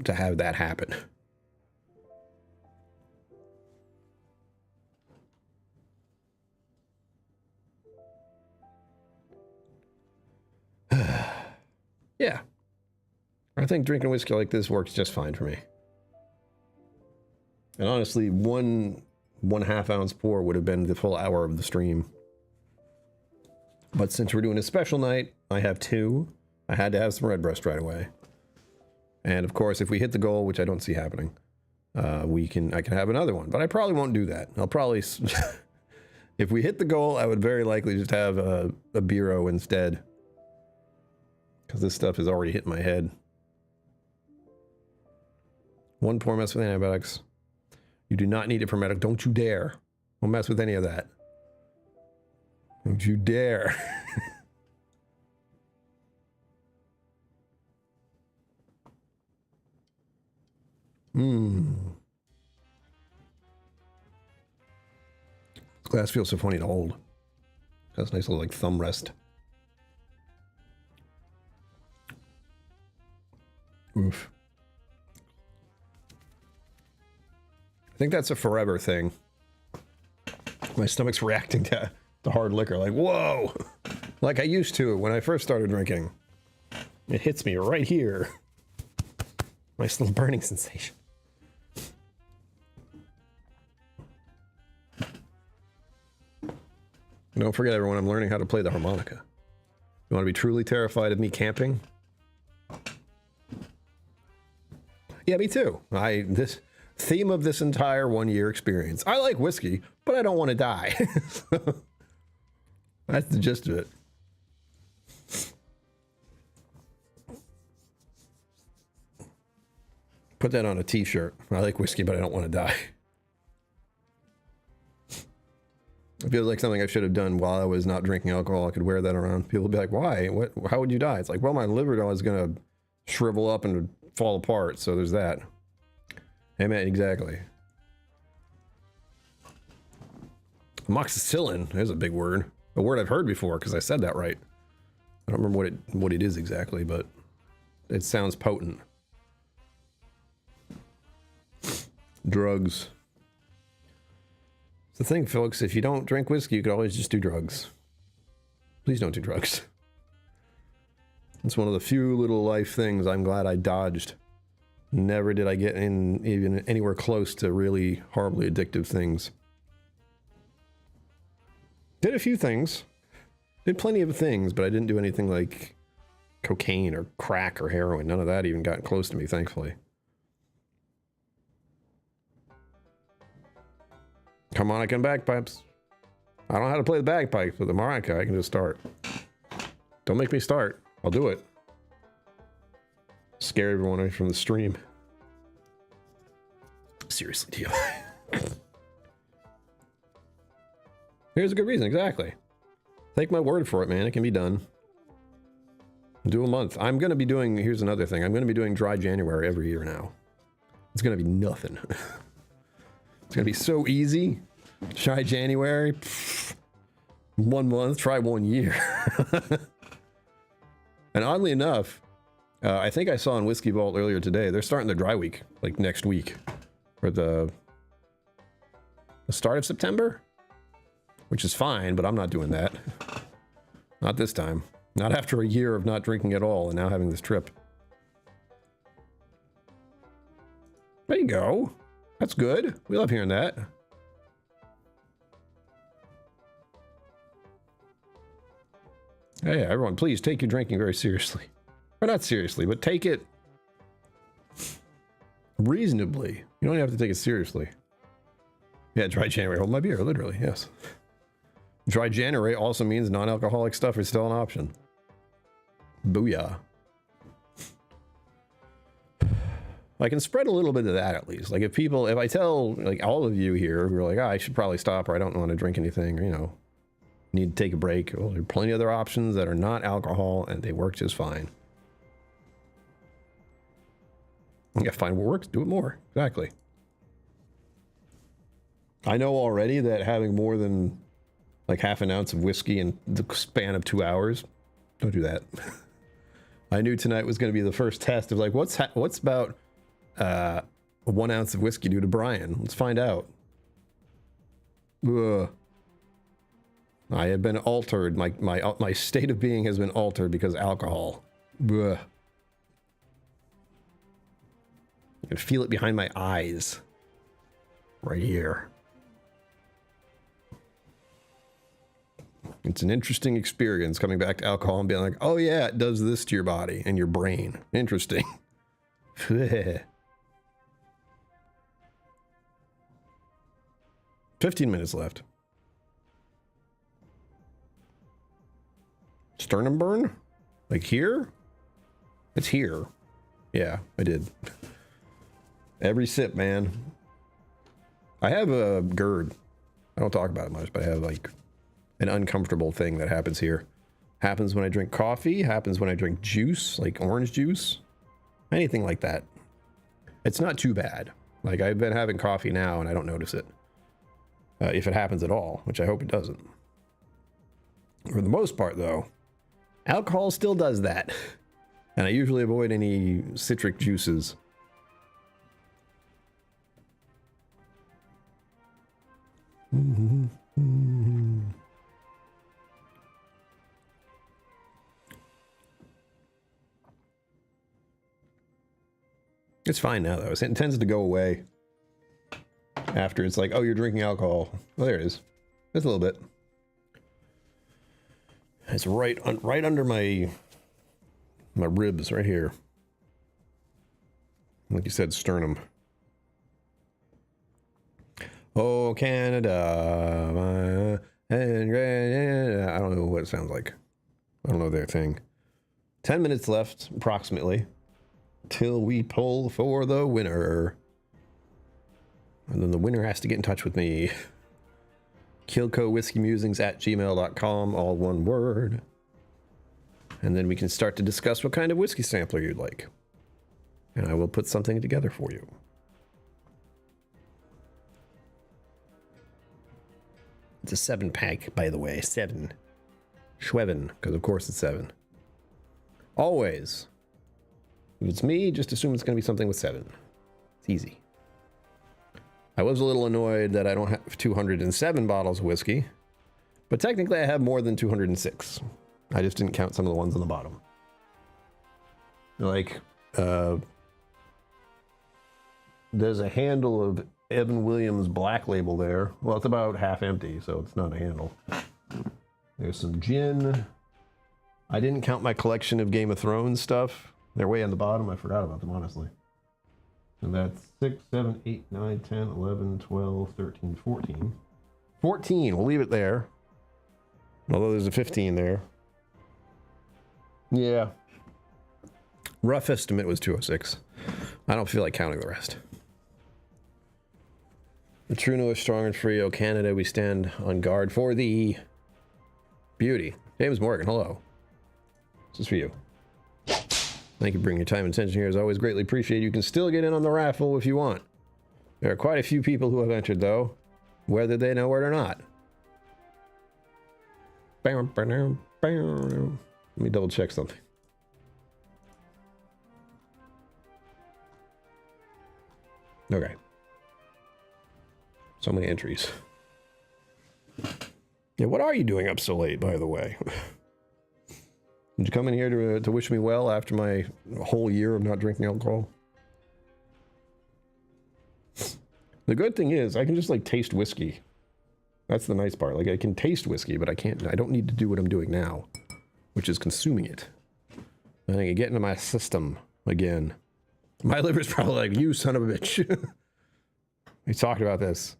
have that happen. Yeah. I think drinking whiskey like this works just fine for me. And honestly, one half ounce pour would have been the full hour of the stream. But since we're doing a special night, I have 2. I had to have some Redbreast right away. And of course, if we hit the goal, which I don't see happening, I can have another one. But I probably won't do that. I'll probably, if we hit the goal, I would very likely just have a Biro instead. Because this stuff is already hitting my head. 1 pour mess with antibiotics. You do not need it for medical. Don't you dare. Don't mess with any of that. Don't you dare. This glass feels so funny to hold. Has a nice little like thumb rest. Oof. I think that's a forever thing. My stomach's reacting to hard liquor, like, whoa! Like I used to when I first started drinking. It hits me right here. Nice little burning sensation. Don't forget, everyone, I'm learning how to play the harmonica. You want to be truly terrified of me camping? Yeah, me too. This theme of this entire 1-year experience. I like whiskey, but I don't want to die. That's the gist of it. Put that on a t-shirt. I like whiskey, but I don't want to die. It feels like something I should have done while I was not drinking alcohol. I could wear that around. People would be like, why? What? How would you die? It's like, well, my liver is going to shrivel up and fall apart. So there's that. Hey, man, exactly. Amoxicillin. There's a big word. A word I've heard before because I said that right. I don't remember what it is exactly, but it sounds potent. Drugs. It's the thing, folks, if you don't drink whiskey, you could always just do drugs. Please don't do drugs. It's one of the few little life things I'm glad I dodged. Never did I get in even anywhere close to really horribly addictive things. Did a few things. Did plenty of things, but I didn't do anything like cocaine or crack or heroin. None of that even got close to me, thankfully. Harmonica and bagpipes. I don't know how to play the bagpipes, but the harmonica I can just start. Don't make me start. I'll do it. Scare everyone away from the stream. Seriously, Tio. Here's a good reason, exactly. Take my word for it, man. It can be done. Do a month. I'm going to be doing, here's another thing. I'm going to be doing dry January every year now. It's going to be nothing. It's going to be so easy. Dry January. Pfft. 1 month, try 1 year. And oddly enough, I think I saw in Whiskey Vault earlier today, they're starting the dry week, like next week, or the start of September, which is fine, but I'm not doing that. Not this time. Not after a year of not drinking at all and now having this trip. There you go. That's good. We love hearing that. Hey, everyone, please take your drinking very seriously. Or not seriously, but take it reasonably. You don't have to take it seriously. Yeah, dry January. Hold my beer, literally, yes. Dry January also means non-alcoholic stuff is still an option. Booyah. I can spread a little bit of that at least. Like if I tell like all of you here who are like, I should probably stop or I don't want to drink anything or, you know, need to take a break. Well, there are plenty of other options that are not alcohol and they work just fine. Yeah, find what works, do it more. Exactly. I know already that having more than like half an ounce of whiskey in the span of 2 hours, don't do that. I knew tonight was going to be the first test of like, what's about 1 ounce of whiskey do to Brian? Let's find out. Ugh. I have been altered. My state of being has been altered because of alcohol. Ugh. I can feel it behind my eyes. Right here. It's an interesting experience coming back to alcohol and being like, oh yeah, it does this to your body and your brain. Interesting. 15 minutes left. Sternum burn? Like here? It's here. Yeah, I did. Every sip, man. I have a GERD. I don't talk about it much, but I have like an uncomfortable thing that happens here. Happens when I drink coffee, happens when I drink juice, like orange juice, anything like that. It's not too bad. Like I've been having coffee now and I don't notice it. If it happens at all, which I hope it doesn't. For the most part though, alcohol still does that. And I usually avoid any citric juices. It's fine now, though. It tends to go away after it's like, oh, you're drinking alcohol. Well, there it is. Just a little bit. It's right under my ribs, right here. Like you said, sternum. Oh, Canada. I don't know what it sounds like. I don't know their thing. 10 minutes left, approximately. Till we pull for the winner. And then the winner has to get in touch with me. KillCo Whiskey Musings at gmail.com, all one word. And then we can start to discuss what kind of whiskey sampler you'd like. And I will put something together for you. It's a 7-pack, by the way. 7. Schweven, because of course it's 7. Always. If it's me, just assume it's going to be something with 7. It's easy. I was a little annoyed that I don't have 207 bottles of whiskey, but technically I have more than 206. I just didn't count some of the ones on the bottom. Like, there's a handle of Evan Williams Black Label there. Well, it's about half empty, so it's not a handle. There's some gin. I didn't count my collection of Game of Thrones stuff. They're way on the bottom. I forgot about them, honestly. And that's 6, 7, 8, 9, 10, 11, 12, 13, 14. 14, we'll leave it there. Although there's a 15 there. Yeah. Rough estimate was 206. I don't feel like counting the rest. The True North Strong and Free, O Canada, we stand on guard for the beauty. James Morgan, hello. This is for you. Thank you for bringing your time and attention here. As always, greatly appreciated. You can still get in on the raffle if you want. There are quite a few people who have entered, though, whether they know it or not. me double check something. Okay. So many entries. Yeah, what are you doing up so late, by the way? Did you come in here to wish me well after my whole year of not drinking alcohol? The good thing is I can just like taste whiskey. That's the nice part. Like I can taste whiskey, but I don't need to do what I'm doing now, which is consuming it. I think I get into my system again. My liver's probably like, you son of a bitch. We talked about this.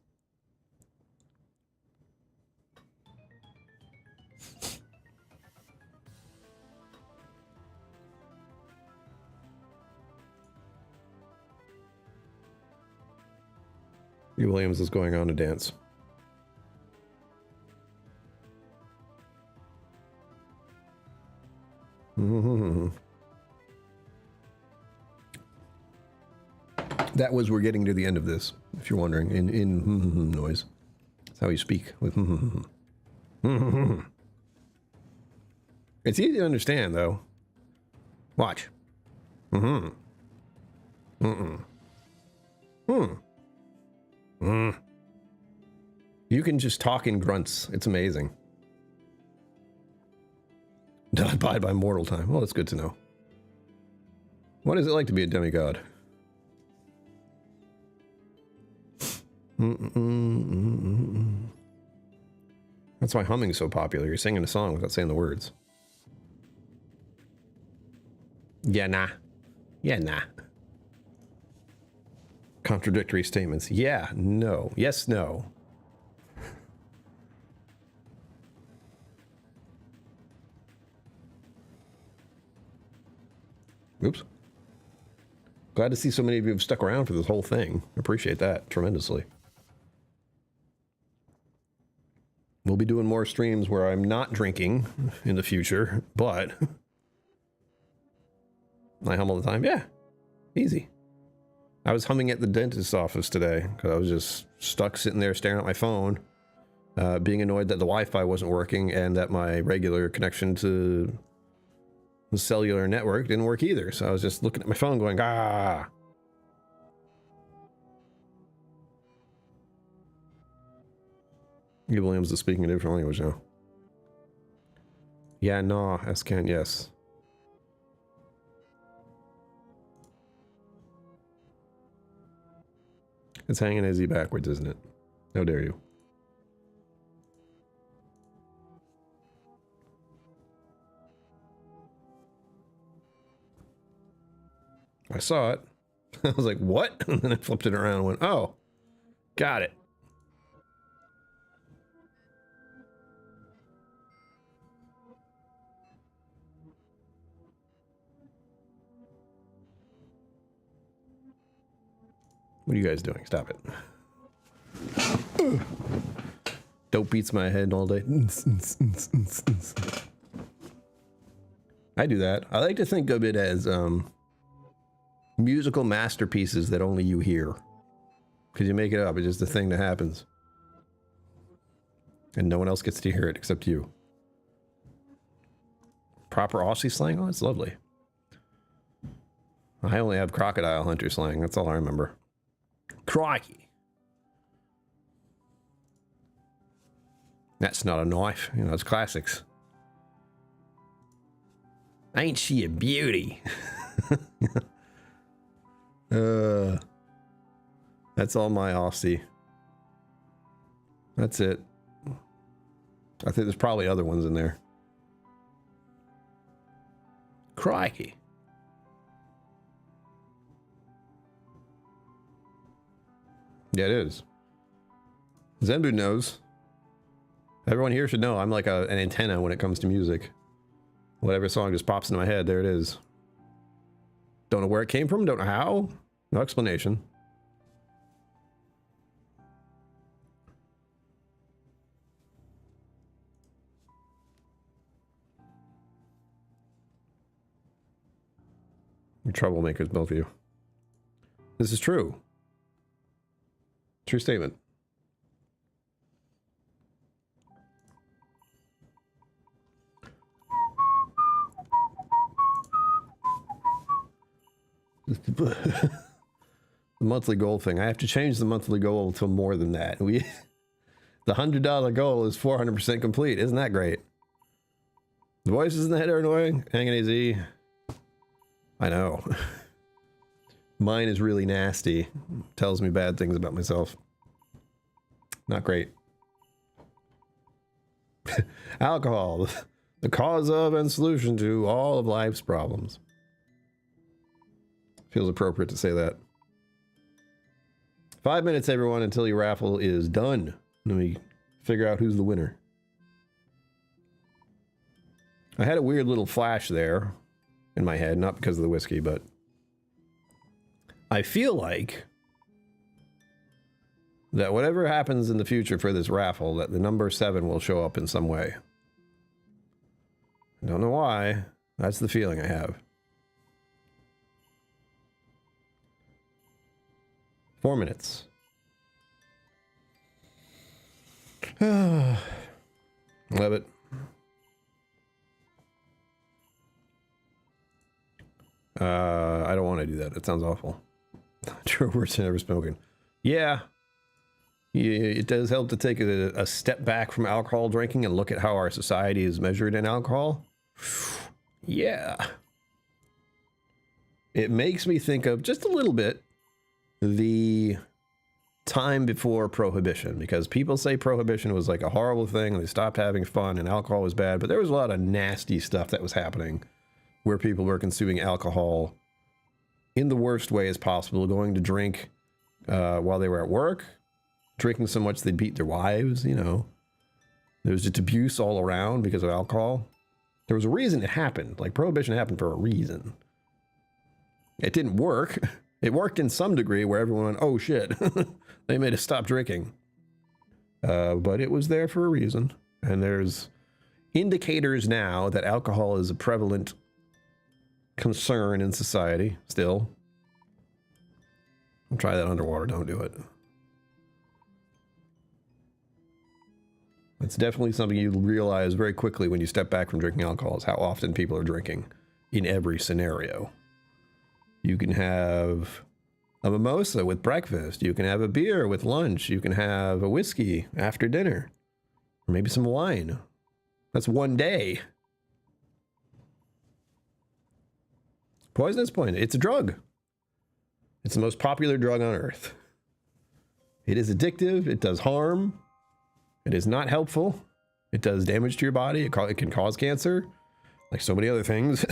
E. Williams is going on to dance. That was, we're getting to the end of this, if you're wondering, in noise. That's how you speak with It's easy to understand, though. Watch. You can just talk in grunts. It's amazing. Don't abide by mortal time. Well, that's good to know. What is it like to be a demigod? That's why humming's so popular. You're singing a song without saying the words. Yeah, nah. Yeah, nah. Contradictory statements. Yeah, no. Yes, no. Oops. Glad to see so many of you have stuck around for this whole thing. Appreciate that tremendously. We'll be doing more streams where I'm not drinking in the future, but I hum all the time. Yeah, easy. I was humming at the dentist's office today because I was just stuck sitting there staring at my phone, being annoyed that the Wi-Fi wasn't working and that my regular connection to the cellular network didn't work either. So I was just looking at my phone going, ah. E. Williams is speaking a different language now. Yeah, no, S-can, yes. It's hanging Izzy backwards, isn't it? How dare you? I saw it. I was like, what? And then I flipped it around and went, oh, got it. What are you guys doing? Stop it. Dope beats my head all day. I do that. I like to think of it as musical masterpieces that only you hear. Because you make it up. It's just a thing that happens. And no one else gets to hear it except you. Proper Aussie slang? Oh, it's lovely. I only have crocodile hunter slang. That's all I remember. Crikey. That's not a knife. You know, it's classics. Ain't she a beauty? That's all my Aussie. That's it. I think there's probably other ones in there. Crikey. Yeah, it is. Zenbu knows. Everyone here should know I'm like an antenna when it comes to music. Whatever song just pops into my head, there it is. Don't know where it came from, don't know how. No explanation. You're troublemakers, both of you. This is true. True statement. The monthly goal thing. I have to change the monthly goal to more than that. The $100 goal is 400% complete. Isn't that great? The voices in the head are annoying. Hanging AZ. I know. Mine is really nasty. Tells me bad things about myself. Not great. Alcohol. The cause of and solution to all of life's problems. Feels appropriate to say that. 5 minutes, everyone, until your raffle is done. Let me figure out who's the winner. I had a weird little flash there in my head, not because of the whiskey, but I feel like that whatever happens in the future for this raffle, that the number 7 will show up in some way. I don't know why. That's the feeling I have. 4 minutes. Love it. I don't want to do that. That sounds awful. True words never spoken. Yeah. It does help to take a step back from alcohol drinking and look at how our society is measured in alcohol. Yeah. It makes me think of just a little bit the time before Prohibition, because people say Prohibition was like a horrible thing and they stopped having fun and alcohol was bad, but there was a lot of nasty stuff that was happening where people were consuming alcohol in the worst way as possible, going to drink while they were at work, drinking so much they beat their wives, you know. There was just abuse all around because of alcohol. There was a reason it happened. Like, Prohibition happened for a reason. It didn't work. It worked in some degree where everyone went, oh shit, they made us stop drinking. But it was there for a reason. And there's indicators now that alcohol is a prevalent concern in society still. I'll try that underwater, don't do it. It's definitely something you realize very quickly when you step back from drinking alcohol, is how often people are drinking in every scenario. You can have a mimosa with breakfast. You can have a beer with lunch. You can have a whiskey after dinner. Or maybe some wine. That's one day. Poison is poison. It's a drug. It's the most popular drug on earth. It is addictive. It does harm. It is not helpful. It does damage to your body. It can cause cancer, like so many other things.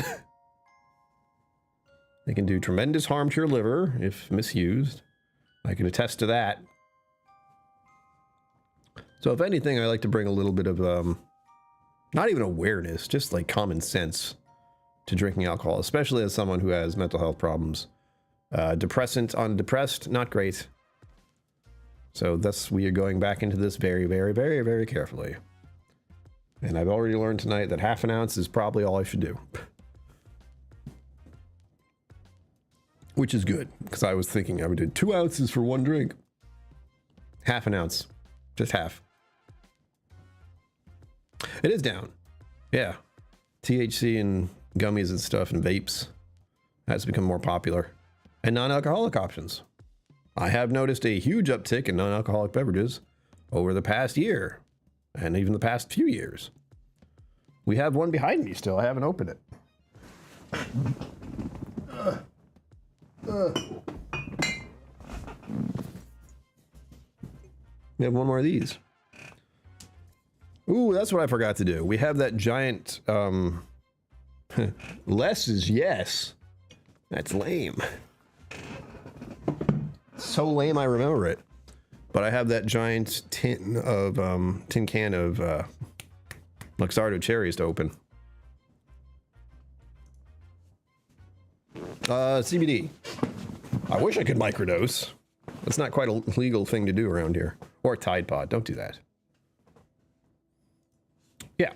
It can do tremendous harm to your liver if misused. I can attest to that. So if anything, I like to bring a little bit of, not even awareness, just like common sense to drinking alcohol, especially as someone who has mental health problems. Depressant on depressed, not great. So thus we are going back into this very, very, very, very carefully. And I've already learned tonight that half an ounce is probably all I should do. Which is good, because I was thinking I would do 2 ounces for one drink. Half an ounce. Just half. It is down. Yeah. THC and gummies and stuff and vapes has become more popular. And non-alcoholic options. I have noticed a huge uptick in non-alcoholic beverages over the past year. And even the past few years. We have one behind me still. I haven't opened it. We have one more of these. Ooh, that's what I forgot to do. We have that giant, less is yes. That's lame. So lame I remember it. But I have that giant tin can of Luxardo cherries to open. CBD. I wish I could microdose. That's not quite a legal thing to do around here. Or Tide Pod. Don't do that. Yeah.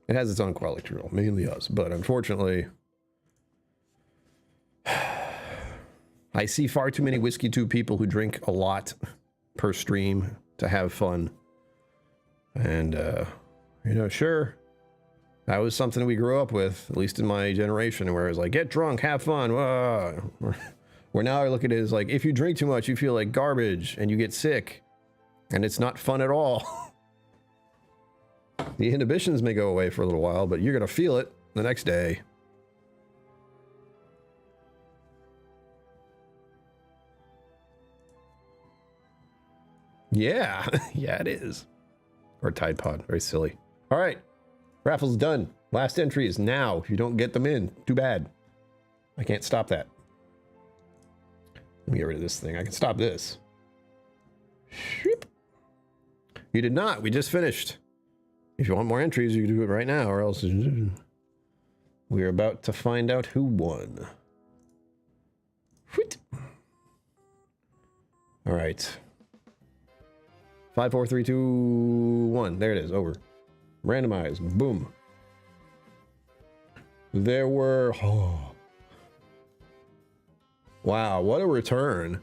It has its own quality rule. Mainly us. But unfortunately, I see far too many Whiskey 2 people who drink a lot per stream to have fun. And, you know, sure, That was something we grew up with, at least in my generation, where it was like, get drunk, have fun. Where now I look at it as like, if you drink too much, you feel like garbage and you get sick. And it's not fun at all. The inhibitions may go away for a little while, but you're going to feel it the next day. Yeah, yeah, it is. Or Tide Pod, very silly. All right, raffle's done. Last entry is now. If you don't get them in, too bad. I can't stop that. Let me get rid of this thing. I can stop this. Shoop. You did not. We just finished. If you want more entries, you can do it right now, or else we're about to find out who won. All right. 5, 4, 3, 2, 1. There it is. Over. Randomize. Boom. There were... Oh. Wow, what a return.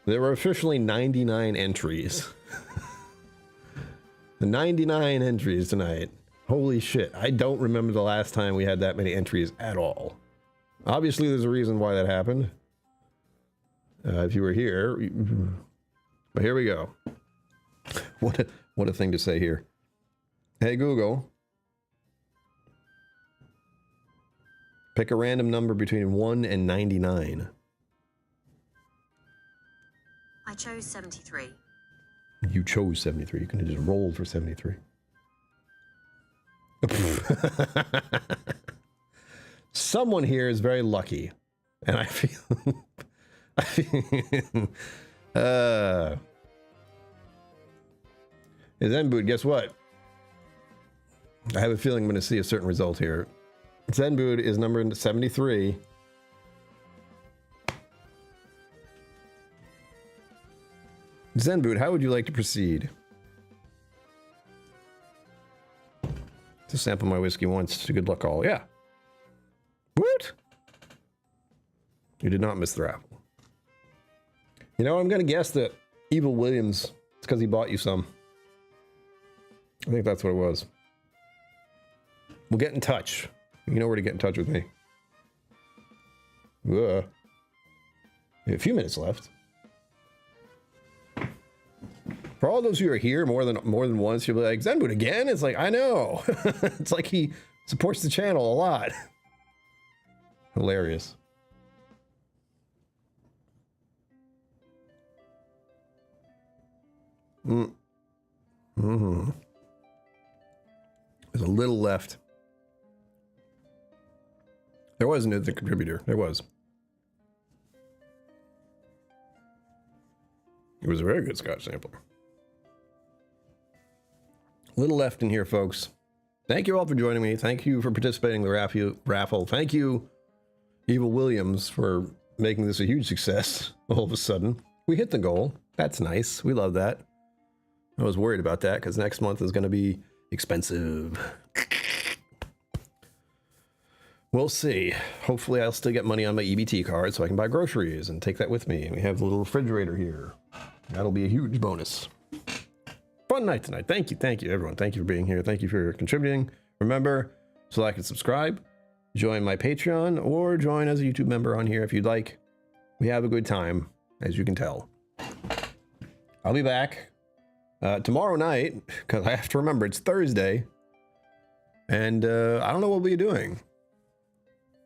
There were officially 99 entries. 99 entries tonight. Holy shit. I don't remember the last time we had that many entries at all. Obviously, there's a reason why that happened. If you were here. But here we go. What a thing to say here. Hey, Google. Pick a random number between 1 and 99. I chose 73. You chose 73. You could have just rolled for 73. Someone here is very lucky. And I feel... Zenboot, guess what? I have a feeling I'm going to see a certain result here. Zenboot is number 73. Zenboot, how would you like to proceed? To sample my whiskey once. Good luck all. Yeah. What? You did not miss the raffle. You know, I'm going to guess that Evil Williams, it's because he bought you some. I think that's what it was. We'll get in touch. You know where to get in touch with me. We have a few minutes left. For all those who are here more than once, you'll be like, Zenboot again? It's like, I know. It's like he supports the channel a lot. Hilarious. Mm-hmm. There's a little left. There was another contributor. There was. It was a very good Scotch sampler. A little left in here, folks. Thank you all for joining me. Thank you for participating in the raffle. Thank you, Evil Williams, for making this a huge success all of a sudden. We hit the goal. That's nice. We love that. I was worried about that because next month is going to be expensive. We'll see. Hopefully I'll still get money on my EBT card so I can buy groceries and take that with me. We have the little refrigerator here. That'll be a huge bonus. Fun night tonight. Thank you, everyone. Thank you for being here. Thank you for contributing. Remember to like and subscribe, join my Patreon, or join as a YouTube member on here if you'd like. We have a good time, as you can tell. I'll be back tomorrow night, because I have to remember it's Thursday, and I don't know what we'll be doing.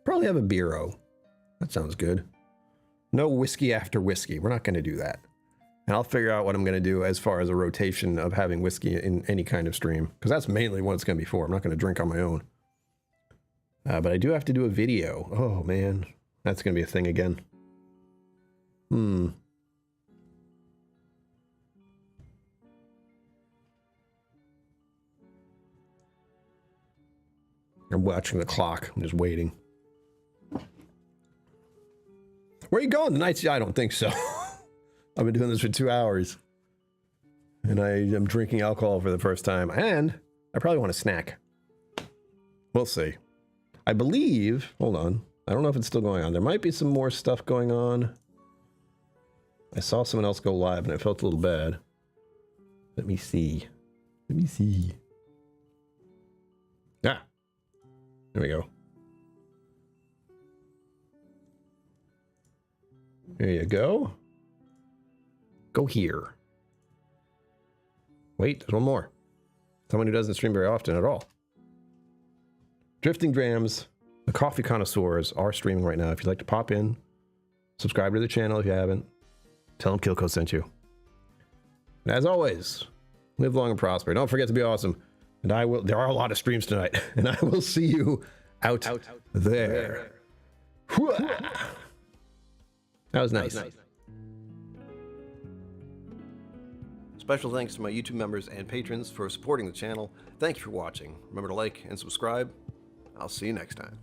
Probably have a beero. That sounds good. No whiskey after whiskey. We're not going to do that. And I'll figure out what I'm going to do as far as a rotation of having whiskey in any kind of stream. Because that's mainly what it's going to be for. I'm not going to drink on my own. But I do have to do a video. Oh, man. That's going to be a thing again. I'm watching the clock. I'm just waiting. Where are you going tonight? I don't think so. I've been doing this for 2 hours. And I am drinking alcohol for the first time. And I probably want a snack. We'll see. I believe... Hold on. I don't know if it's still going on. There might be some more stuff going on. I saw someone else go live and I felt a little bad. Let me see. Ah. There we go. There you go. Go here. Wait, there's one more. Someone who doesn't stream very often at all. Drifting Drams, the coffee connoisseurs are streaming right now. If you'd like to pop in, subscribe to the channel if you haven't. Tell them KillCo sent you. And as always, live long and prosper. Don't forget to be awesome. And I will. There are a lot of streams tonight, and I will see you out there. That was nice. Special thanks to my YouTube members and patrons for supporting the channel. Thank you for watching. Remember to like and subscribe. I'll see you next time.